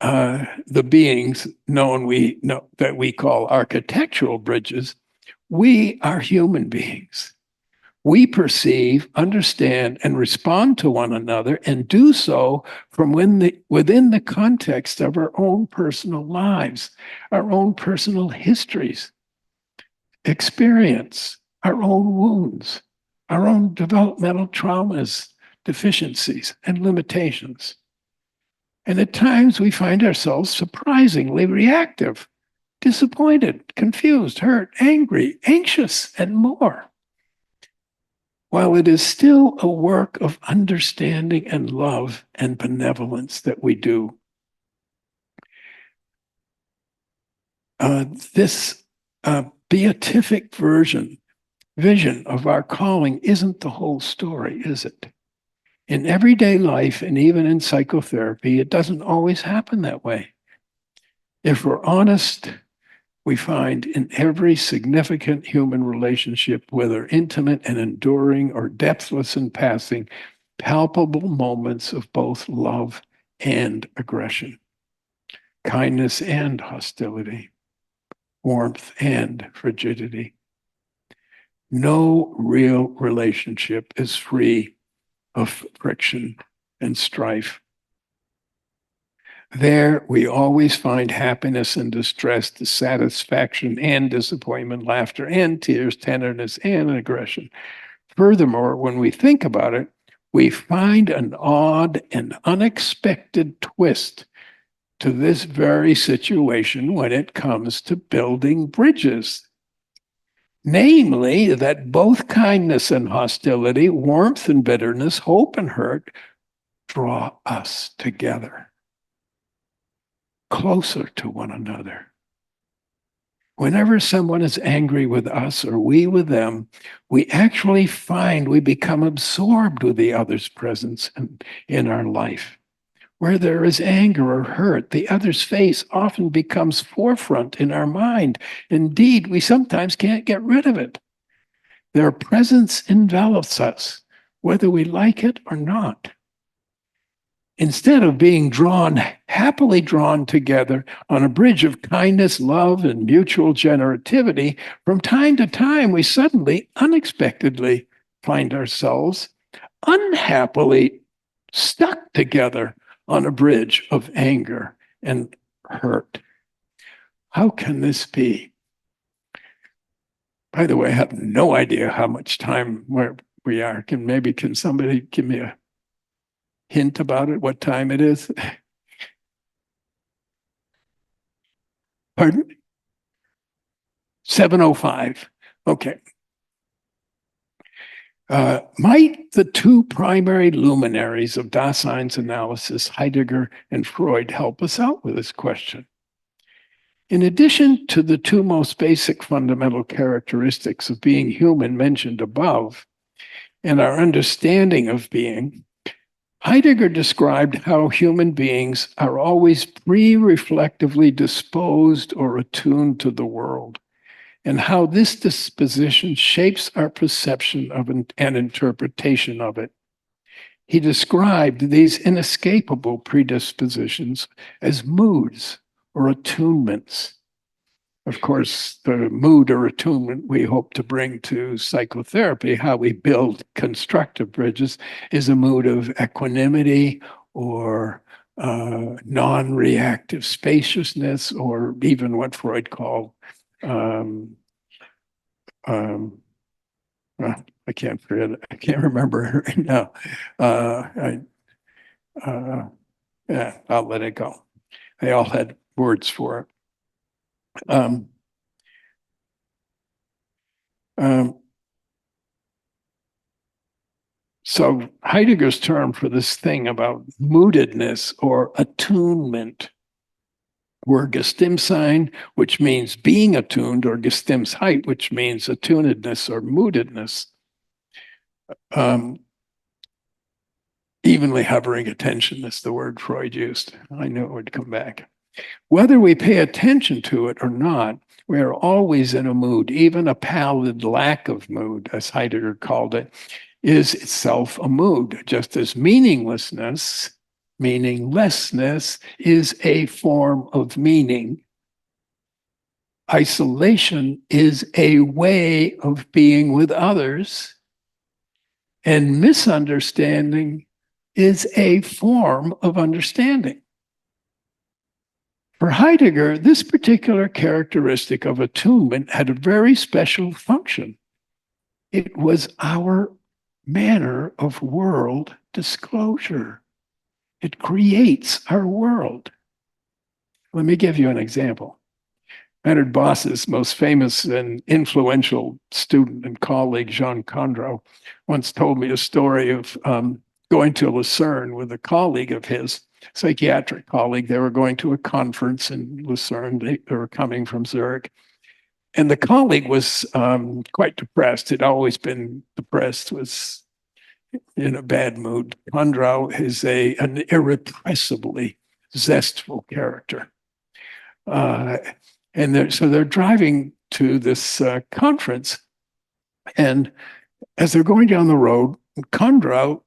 Speaker 2: the beings that we call architectural bridges, we are human beings. We perceive, understand, and respond to one another, and do so from within the context of our own personal lives, our own personal histories, experience, our own wounds, our own developmental traumas, deficiencies, and limitations. And at times we find ourselves surprisingly reactive, disappointed, confused, hurt, angry, anxious, and more. While it is still a work of understanding and love and benevolence that we do, this beatific vision of our calling isn't the whole story, is it? In everyday life and even in psychotherapy, it doesn't always happen that way. If we're honest, we find in every significant human relationship, whether intimate and enduring or depthless and passing, palpable moments of both love and aggression, kindness and hostility, warmth and frigidity. No real relationship is free of friction and strife. There, we always find happiness and distress, dissatisfaction and disappointment, laughter and tears, tenderness and aggression. Furthermore, when we think about it, we find an odd and unexpected twist to this very situation when it comes to building bridges. namely that both kindness and hostility, warmth and bitterness, hope and hurt draw us together, closer to one another. Whenever someone is angry with us or we with them, we actually find we become absorbed with the other's presence in our life. Where there is anger or hurt, the other's face often becomes forefront in our mind. Indeed, we sometimes can't get rid of it. Their presence envelops us, whether we like it or not. Instead of being happily drawn together on a bridge of kindness, love, and mutual generativity, from time to time, we suddenly, unexpectedly find ourselves unhappily stuck together on a bridge of anger and hurt. How can this be? By the way, I have no idea how much time we are. Can somebody give me a hint about it, what time it is? Pardon? 7:05. Okay. Might the two primary luminaries of Dasein's analysis, Heidegger and Freud, help us out with this question? In addition to the two most basic fundamental characteristics of being human mentioned above, and our understanding of being, Heidegger described how human beings are always pre-reflectively disposed or attuned to the world, and how this disposition shapes our perception of and interpretation of it. He described these inescapable predispositions as moods or attunements. Of course, the mood or attunement we hope to bring to psychotherapy, how we build constructive bridges, is a mood of equanimity or non-reactive spaciousness, or even what Freud called I can't remember right now. Yeah, I'll let it go. They all had words for it. So Heidegger's term for this thing about moodedness or attunement were Gestimmsein, which means being attuned, or Gestimmtheit, which means attunedness or moodedness. Evenly hovering attention is the word Freud used. I knew it would come back. Whether we pay attention to it or not, we are always in a mood. Even a pallid lack of mood, as Heidegger called it, is itself a mood, just as meaninglessness is a form of meaning. Isolation is a way of being with others, and misunderstanding is a form of understanding. For Heidegger, this particular characteristic of attunement had a very special function. It was our manner of world disclosure. It creates our world. Let me give you an example. Leonard Boss's most famous and influential student and colleague, Jean Condrot, once told me a story of going to Lucerne with a colleague of his, psychiatric colleague. They were going to a conference in Lucerne. They were coming from Zurich. And the colleague was quite depressed. He'd always been depressed, was in a bad mood. Condrot is an irrepressibly zestful character. So they're driving to this conference. And as they're going down the road, Condrot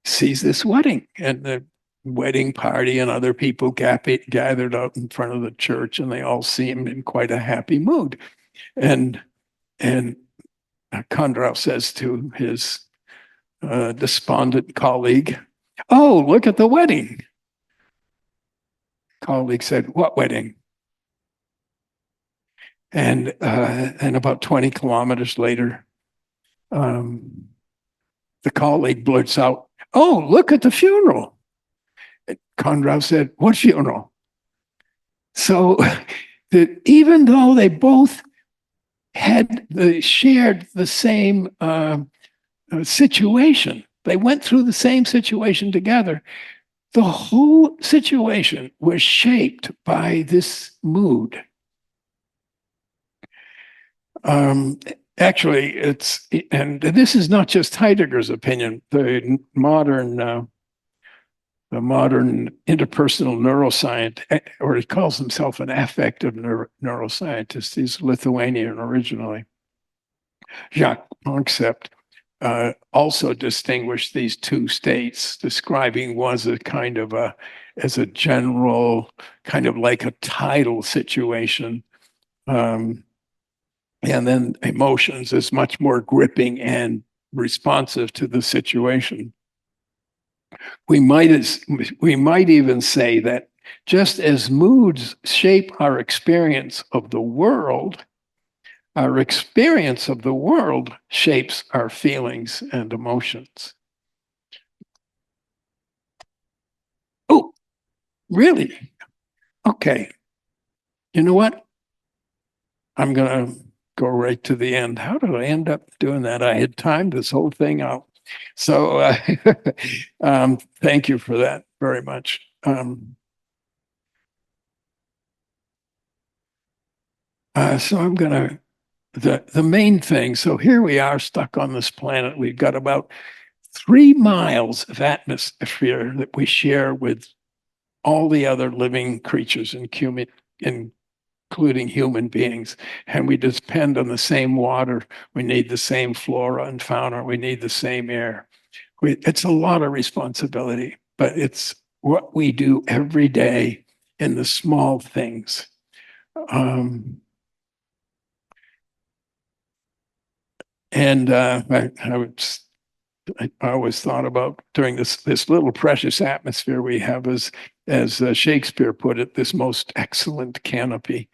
Speaker 2: sees this wedding, and the wedding party and other people gathered out in front of the church, and they all seemed in quite a happy mood. And Condrot says to his despondent colleague, "Oh, look at the wedding." Colleague said, "What wedding?" And about 20 kilometers later, the colleague blurts out, "Oh, look at the funeral." Condrot said, "What funeral?" So that even though they both shared the same situation. They went through the same situation together. The whole situation was shaped by this mood. Actually, and this is not just Heidegger's opinion. The modern interpersonal neuroscientist, or he calls himself an affective neuroscientist. He's Lithuanian originally. Jacques Concept also distinguished these two states, describing one as a general kind of like a tidal situation. And then emotions is much more gripping and responsive to the situation. We might even say that just as moods shape our experience of the world, our experience of the world shapes our feelings and emotions. Oh, really? Okay. You know what? I'm going to go right to the end. How did I end up doing that? I had timed this whole thing out. So thank you for that very much. So I'm going to, the main thing, so here we are stuck on this planet. We've got about 3 miles of atmosphere that we share with all the other living creatures, including human beings. And we depend on the same water. We need the same flora and fauna. We need the same air. It's a lot of responsibility, but it's what we do every day in the small things. I always thought about during this little precious atmosphere we have, as Shakespeare put it, this most excellent canopy.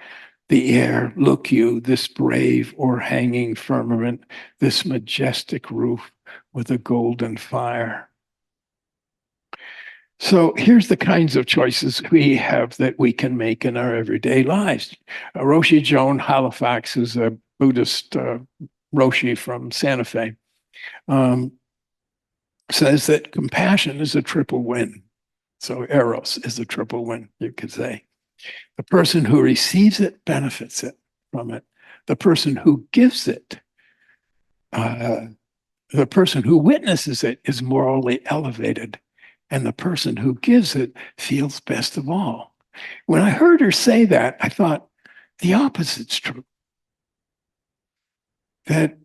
Speaker 2: The air, look you, this brave o'erhanging firmament, this majestic roof with a golden fire. So here's the kinds of choices we have that we can make in our everyday lives. Roshi Joan Halifax is a Buddhist Roshi from Santa Fe. Says that compassion is a triple win. So Eros is a triple win, you could say. The person who receives it benefits from it. The person who gives it, the person who witnesses it is morally elevated. And the person who gives it feels best of all. When I heard her say that, I thought the opposite's true. That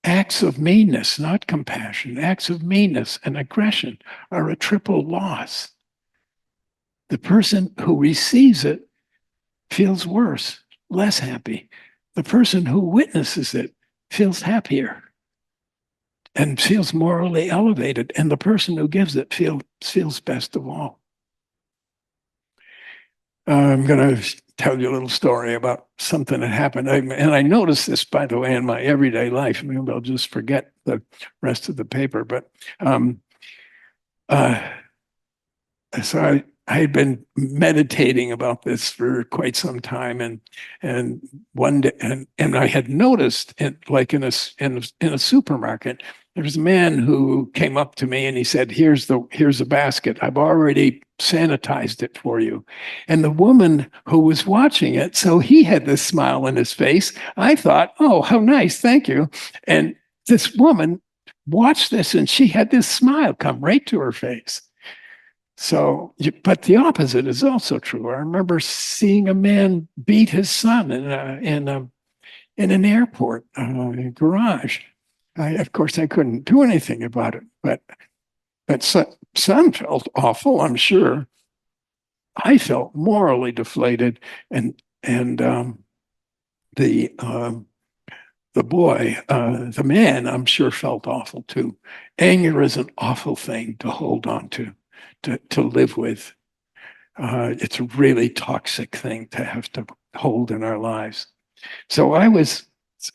Speaker 2: acts of meanness, not compassion, acts of meanness and aggression are a triple loss. The person who receives it feels worse, less happy. The person who witnesses it feels happier and feels morally elevated. And the person who gives it feels best of all. I'm going to tell you a little story about something that happened. And I noticed this, by the way, in my everyday life. Maybe I'll just forget the rest of the paper. But so I had been meditating about this for quite some time, and one day, and I had noticed it, like in a supermarket, there was a man who came up to me and he said, here's a basket. I've already sanitized it for you. And the woman who was watching it, so he had this smile on his face. I thought, oh, how nice, thank you. And this woman watched this and she had this smile come right to her face. So, but the opposite is also true. I remember seeing a man beat his son in an airport garage. Of course, I couldn't do anything about it, but son felt awful, I'm sure. I felt morally deflated, and the boy, the man, I'm sure felt awful too. Anger is an awful thing to hold on to live with. It's a really toxic thing to have to hold in our lives. So it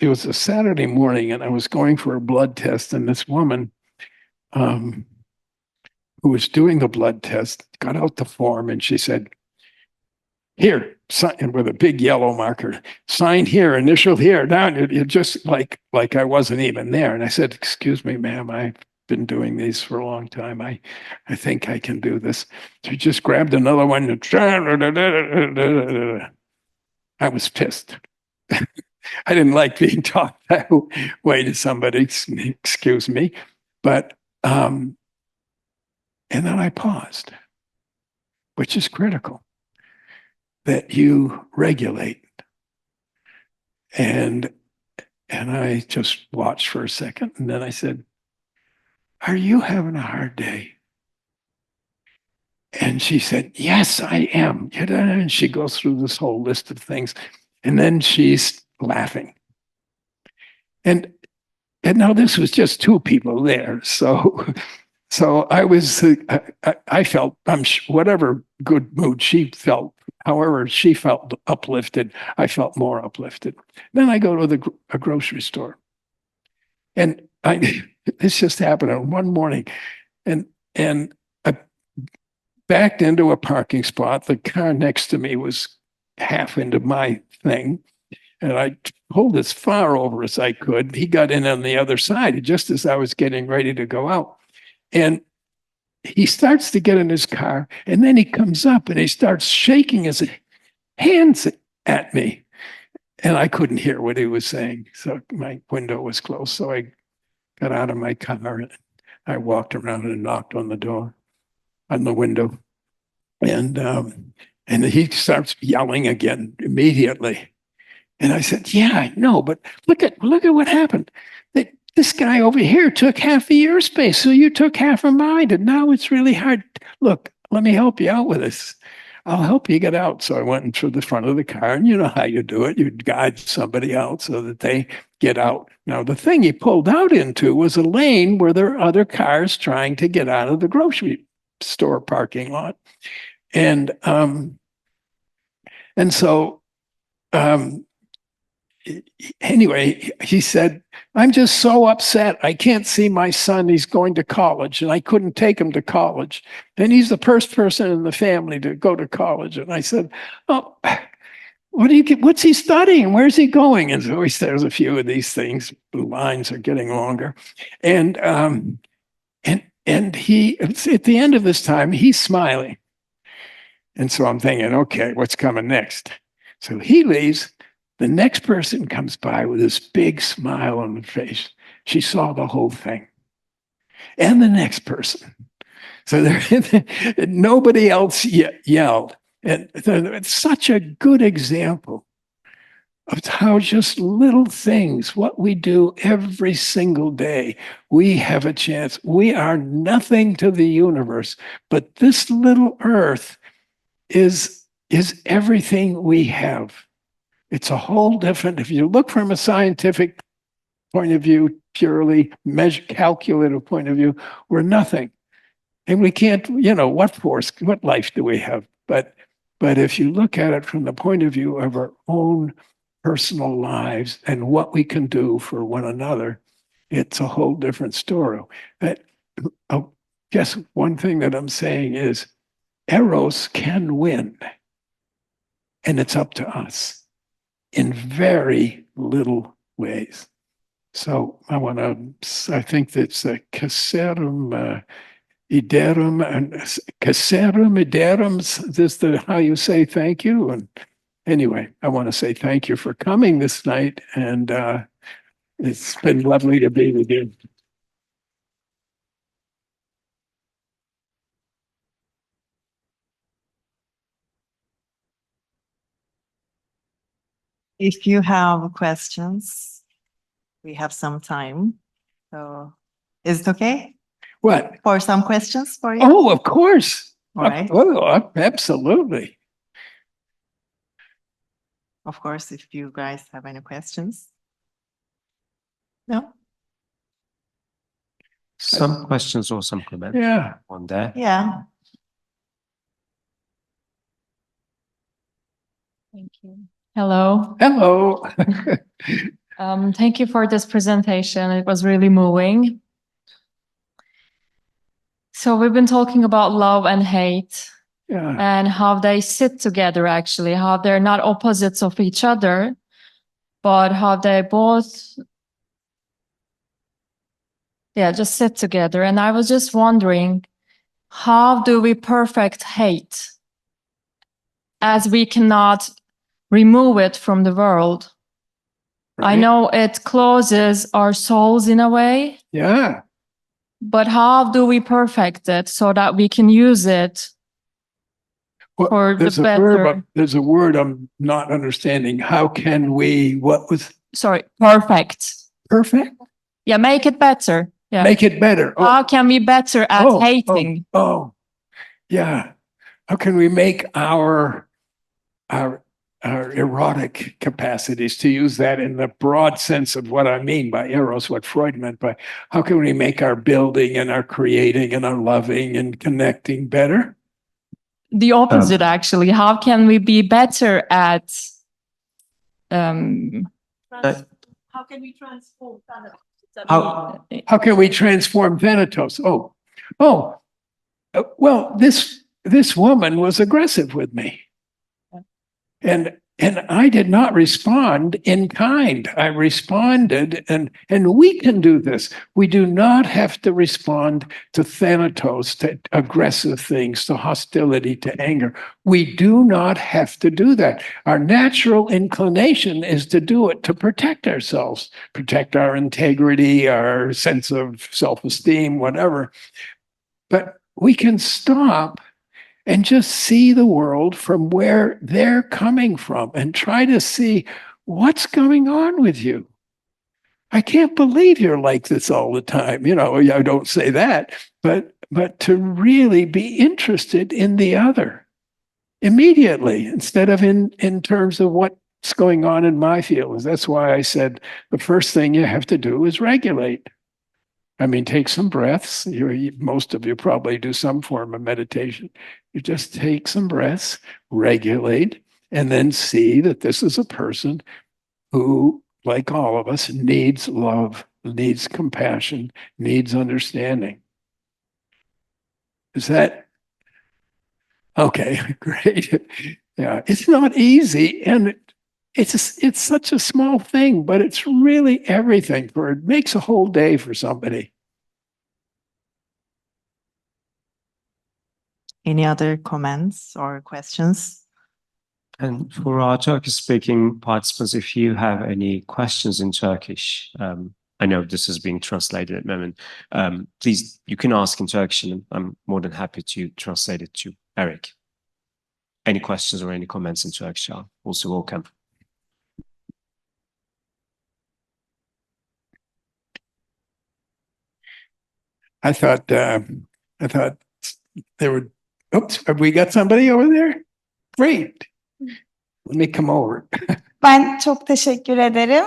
Speaker 2: was a Saturday morning and I was going for a blood test, and this woman who was doing the blood test got out the form and she said, here, sign with a big yellow marker, sign here, initial here, down. It just like I wasn't even there. And I said, excuse me, ma'am, I've been doing these for a long time. I think I can do this. So he just grabbed another one. I was pissed. I didn't like being talked that way to somebody, excuse me. But, and then I paused, which is critical, that you regulate. And I just watched for a second. And then I said, are you having a hard day? And she said, yes, I am. And she goes through this whole list of things. And then she's laughing. And now this was just two people there. So I was, I felt, whatever good mood she felt, however she felt uplifted, I felt more uplifted. Then I go to a grocery store. And this just happened on one morning. And I backed into a parking spot. The car next to me was half into my thing. And I pulled as far over as I could. He got in on the other side just as I was getting ready to go out. And he starts to get in his car. And then he comes up and he starts shaking his hands at me. And I couldn't hear what he was saying. So my window was closed. So I got out of my car and I walked around and knocked on the door, on the window. And he starts yelling again immediately. And I said, yeah, I know, but look at what happened. This guy over here took half of your space, so you took half of mine, and now it's really hard. Look, let me help you out with this. I'll help you get out. So I went into the front of the car, and you know how you do it. You guide somebody out so that they get out. Now, the thing he pulled out into was a lane where there are other cars trying to get out of the grocery store parking lot. And so anyway, he said, I'm just so upset. I can't see my son. He's going to college, and I couldn't take him to college. And he's the first person in the family to go to college. And I said, oh, what's he studying? Where's he going? And so he says a few of these things. The lines are getting longer. And he, at the end of this time, he's smiling. And so I'm thinking, okay, what's coming next? So he leaves. The next person comes by with this big smile on her face. She saw the whole thing. And the next person. So nobody else yelled. And it's such a good example of how just little things, what we do every single day, we have a chance. We are nothing to the universe, but this little earth is everything we have. It's a whole different, if you look from a scientific point of view, purely calculative point of view, we're nothing. And we can't, what life do we have? But if you look at it from the point of view of our own personal lives and what we can do for one another, it's a whole different story. Just one thing that I'm saying is Eros can win. And it's up to us in very little ways. So I think that's a casserum iderum, and casserum iderum is how you say thank you. And anyway, I want to say thank you for coming this night, and it's been lovely to be with you.
Speaker 1: If you have questions, we have some time. So is it okay
Speaker 2: What?
Speaker 1: for some questions for you?
Speaker 2: Oh, of course.
Speaker 1: All right.
Speaker 2: Oh, absolutely.
Speaker 1: Of course, if you guys have any questions. No?
Speaker 3: Some questions or some comments
Speaker 2: Yeah.
Speaker 3: on there.
Speaker 1: Yeah.
Speaker 4: Thank you. Hello.
Speaker 2: Hello.
Speaker 4: Thank you for this presentation. It was really moving. So we've been talking about love and hate.
Speaker 2: Yeah.
Speaker 4: and how they sit together, actually, how they're not opposites of each other, but how they both, just sit together. And I was just wondering, how do we perfect hate, as we cannot remove it from the world? I
Speaker 2: Right.
Speaker 4: know it closes our souls in a way,
Speaker 2: Yeah.
Speaker 4: but how do we perfect it so that we can use it
Speaker 2: Well,
Speaker 4: for the
Speaker 2: there's a verb.
Speaker 4: better?
Speaker 2: There's a word I'm not understanding. How can we? What was
Speaker 4: Sorry, perfect.
Speaker 2: perfect?
Speaker 4: Yeah, make it better. Yeah.
Speaker 2: Make it better. Oh,
Speaker 4: How can we better at hating?
Speaker 2: Yeah. How can we make our erotic capacities, to use that in the broad sense of what I mean by Eros, what Freud meant by, how can we make our building and our creating and our loving and connecting better?
Speaker 4: The opposite, actually. How can we be better at
Speaker 1: How can we transform Thanatos?
Speaker 2: How can we transform Thanatos? Well, this woman was aggressive with me. And I did not respond in kind. I responded, and we can do this. We do not have to respond to Thanatos, to aggressive things, to hostility, to anger. We do not have to do that. Our natural inclination is to do it to protect ourselves, protect our integrity, our sense of self-esteem, whatever. But we can stop and just see the world from where they're coming from and try to see what's going on with you. I can't believe you're like this all the time. I don't say that, but to really be interested in the other immediately instead of in terms of what's going on in my feelings. That's why I said the first thing you have to do is regulate. I mean, take some breaths. Most of you probably do some form of meditation. You just take some breaths, regulate, and then see that this is a person who, like all of us, needs love, needs compassion, needs understanding. Is that okay? Great. Yeah, it's not easy, and it's such a small thing, but it's really everything. It makes a whole day for somebody.
Speaker 1: Any other comments or questions?
Speaker 3: And for our Turkish-speaking participants, if you have any questions in Turkish, I know this is being translated at the moment. Please, you can ask in Turkish, and I'm more than happy to translate it to Erik. Any questions or any comments in Turkish are also welcome.
Speaker 2: I thought they would. Oops, have we got somebody over there? Great. Let me come over.
Speaker 5: Ben çok teşekkür ederim.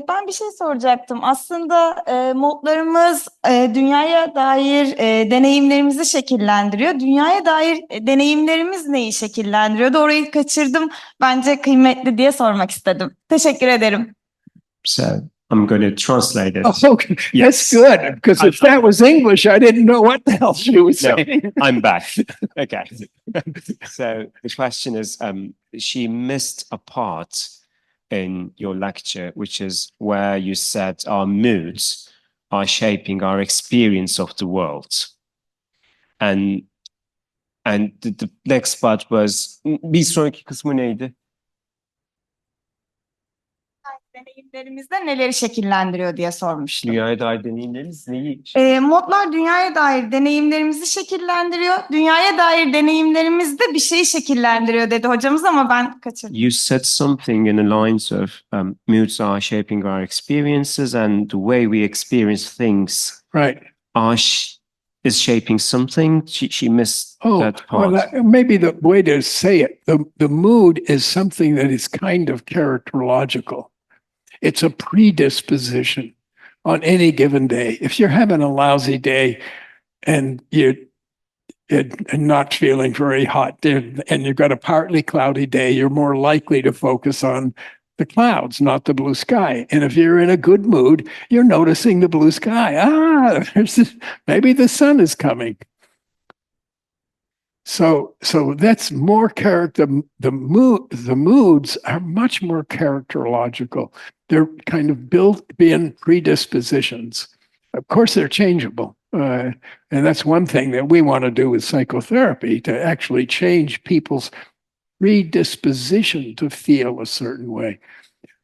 Speaker 5: Ben bir şey soracaktım. Aslında modlarımız dünyaya dair deneyimlerimizi şekillendiriyor. Dünyaya dair deneyimlerimiz neyi şekillendiriyor? Orayı kaçırdım. Bence kıymetli diye sormak istedim. Teşekkür ederim.
Speaker 3: So I'm going to translate it.
Speaker 2: Oh, okay.
Speaker 3: Yes.
Speaker 2: That's good, because if that was English, I didn't know what the hell she was
Speaker 3: No,
Speaker 2: saying.
Speaker 3: I'm back. Okay. So the question is, she missed a part in your lecture, which is where you said our moods are shaping our experience of the world. And the next part was, bir sonraki kısmı neydi?
Speaker 5: Deneyimlerimizde neleri şekillendiriyor diye sormuştum.
Speaker 3: Dünyaya dair deneyimleriniz neyi?
Speaker 5: Modlar dünyaya dair deneyimlerimizi şekillendiriyor. Dünyaya dair deneyimlerimiz de bir şeyi şekillendiriyor dedi hocamız ama ben kaçırdım.
Speaker 3: You said something in the lines of moods are shaping our experiences, and the way we experience things
Speaker 2: Right.
Speaker 3: is shaping something. She missed that part.
Speaker 2: Well, maybe the way to say it, the mood is something that is kind of characterological. It's a predisposition on any given day. If you're having a lousy day and you're not feeling very hot and you've got a partly cloudy day, you're more likely to focus on the clouds, not the blue sky. And if you're in a good mood, you're noticing the blue sky. Maybe the sun is coming. So that's more character. The moods are much more characterological. They're kind of built in predispositions. Of course, they're changeable. And that's one thing that we want to do with psychotherapy, to actually change people's predisposition to feel a certain way.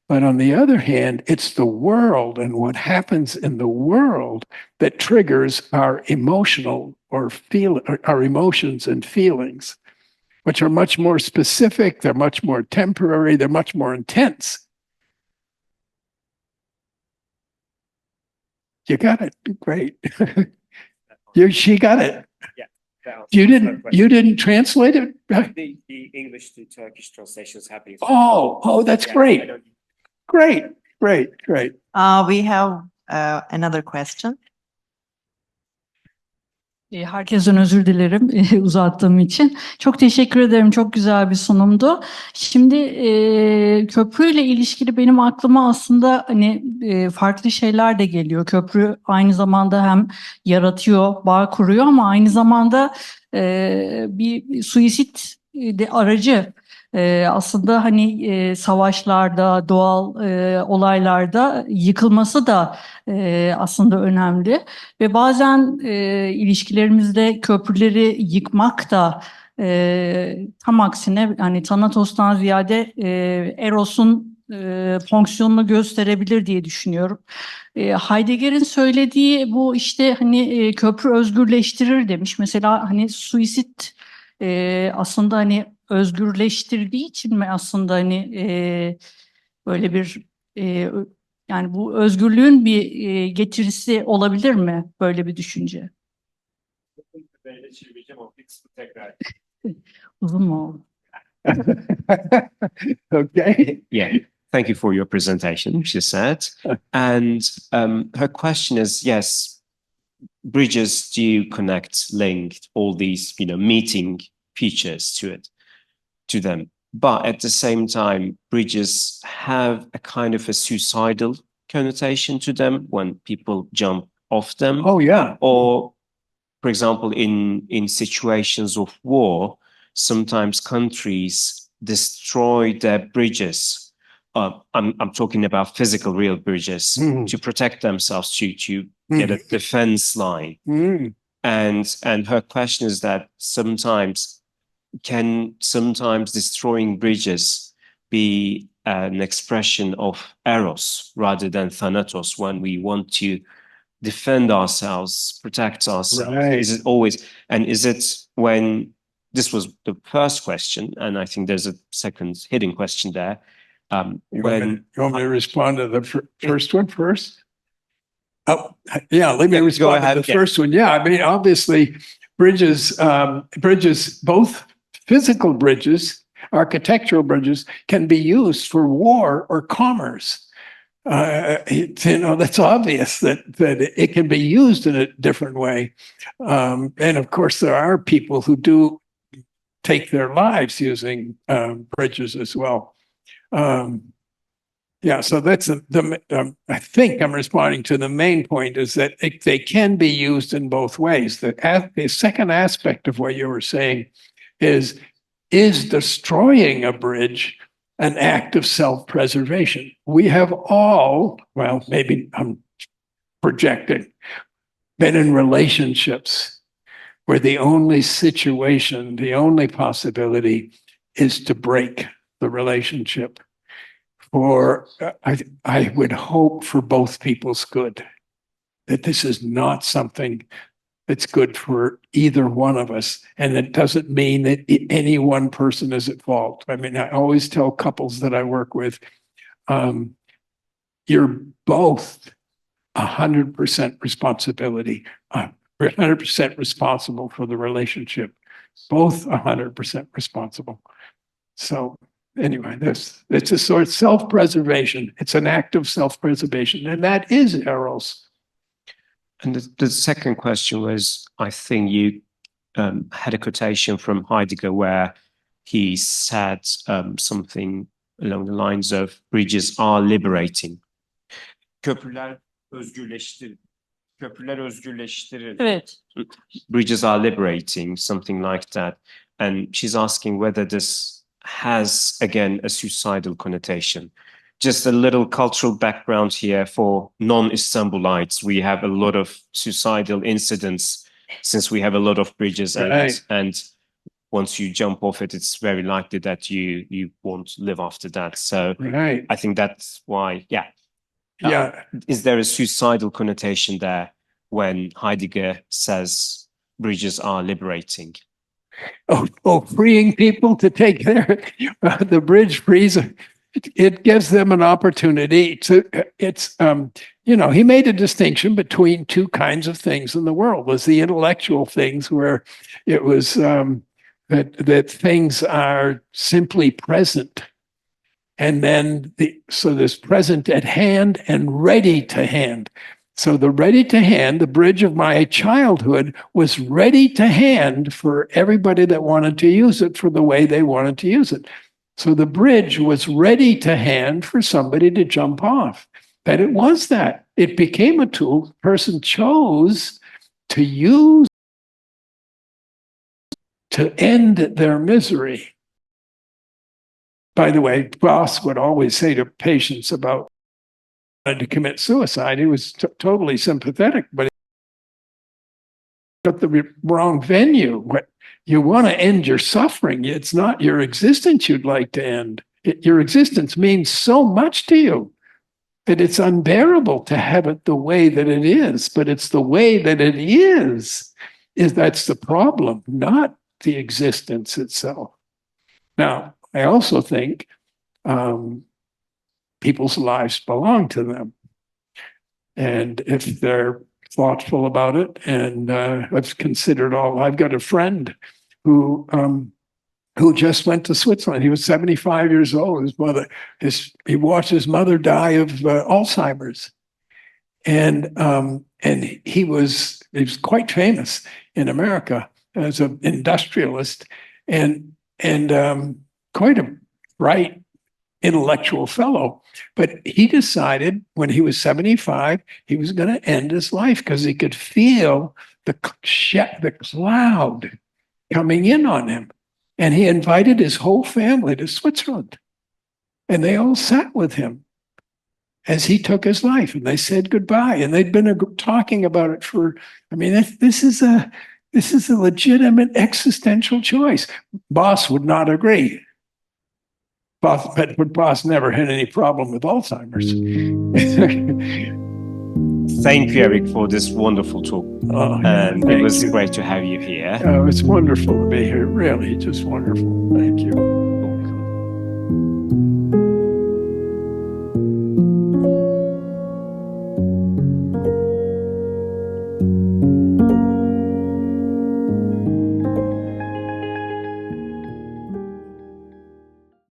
Speaker 2: But on the other hand, it's the world and what happens in the world that triggers our our emotions and feelings, which are much more specific, they're much more temporary, they're much more intense. You got it. Great. She got it.
Speaker 3: Yeah.
Speaker 2: You didn't translate it?
Speaker 3: The English to Turkish translation is happening.
Speaker 2: Oh, that's great. Great.
Speaker 1: We have another question.
Speaker 6: Herkesten özür dilerim uzattığım için. Çok teşekkür ederim. Çok güzel bir sunumdu. Şimdi köprüyle ilişkili benim aklıma aslında hani farklı şeyler de geliyor. Köprü aynı zamanda hem yaratıyor, bağ kuruyor ama aynı zamanda bir suisit de aracı. Aslında hani savaşlarda, doğal olaylarda yıkılması da aslında önemli. Ve bazen ilişkilerimizde köprüleri yıkmak da tam aksine hani Thanatos'tan ziyade Eros'un fonksiyonunu gösterebilir diye düşünüyorum. Heidegger'in söylediği bu işte hani köprü özgürleştirir demiş. Mesela hani suisit aslında hani özgürleştirdiği için mi aslında hani böyle bir yani bu özgürlüğün bir getirisi olabilir mi böyle bir düşünce? Uzun mu oldu?
Speaker 2: Okay.
Speaker 3: Yeah. Thank you for your presentation, she said. And her question is, yes, bridges do connect, link all these, meeting features to them. But at the same time, bridges have a kind of a suicidal connotation to them when people jump off them.
Speaker 2: Oh, yeah.
Speaker 3: Or, for example, in situations of war, sometimes countries destroy their bridges. I'm talking about physical, real bridges to protect themselves, to get a defense line. And her question is that sometimes destroying bridges be an expression of Eros rather than Thanatos when we want to defend ourselves, protect ourselves?
Speaker 2: Right.
Speaker 3: Is it always, and is it when, this was the first question, and I think there's a second hidden question there.
Speaker 2: You want me to respond to the first one first? Oh, yeah, let me respond to the first one. Yeah, I mean, obviously, bridges, both physical bridges, architectural bridges, can be used for war or commerce. That's obvious that it can be used in a different way. And of course, there are people who do take their lives using bridges as well. Yeah, so that's I think I'm responding to the main point is that they can be used in both ways. The second aspect of what you were saying is destroying a bridge an act of self-preservation? We have all, well, maybe I'm projecting, been in relationships where the only situation, the only possibility is to break the relationship. I would hope for both people's good, that this is not something that's good for either one of us. And it doesn't mean that any one person is at fault. I mean, I always tell couples that I work with, you're both 100% responsibility, 100% responsible for the relationship, both 100% responsible. So anyway, it's a sort of self-preservation. It's an act of self-preservation, and that is Eros.
Speaker 3: And the second question was, I think you had a quotation from Heidegger where he said something along the lines of bridges are liberating. Köprüler özgürleştir. Köprüler özgürleştirir.
Speaker 6: Evet.
Speaker 3: Bridges are liberating, something like that. And she's asking whether this has, again, a suicidal connotation. Just a little cultural background here for non-Istanbulites. We have a lot of suicidal incidents since we have a lot of bridges,
Speaker 2: Right.
Speaker 3: and once you jump off it, it's very likely that you won't live after that. So
Speaker 2: Right.
Speaker 3: I think that's why, yeah.
Speaker 2: Yeah.
Speaker 3: Is there a suicidal connotation there when Heidegger says bridges are liberating?
Speaker 2: Freeing people to take the bridge frees. It gives them an opportunity to. He made a distinction between two kinds of things in the world. Was the intellectual things where it was that things are simply present, and then so there's present at hand and ready to hand. So the ready to hand, the bridge of my childhood, was ready to hand for everybody that wanted to use it for the way they wanted to use it. So the bridge was ready to hand for somebody to jump off. That it was that. It became a tool the person chose to use to end their misery. By the way, Voss would always say to patients about to commit suicide, he was totally sympathetic, but got the wrong venue. You want to end your suffering. It's not your existence you'd like to end. Your existence means so much to you that it's unbearable to have it the way that it is. But it's the way that it is that's the problem, not the existence itself. Now, I also think people's lives belong to them. And if they're thoughtful about it and I've considered I've got a friend who just went to Switzerland. He was 75 years old. He watched his mother die of Alzheimer's. And he was quite famous in America as an industrialist and quite a bright intellectual fellow. But he decided when he was 75, he was going to end his life because he could feel the cloud coming in on him. And he invited his whole family to Switzerland. And they all sat with him as he took his life, and they said goodbye. And they'd been talking about it this is a legitimate existential choice. Voss would not agree. But Voss never had any problem with Alzheimer's.
Speaker 3: Thank you, Erik, for this wonderful talk. It was great to have you here.
Speaker 2: It's wonderful to be here, really, just wonderful. Thank you.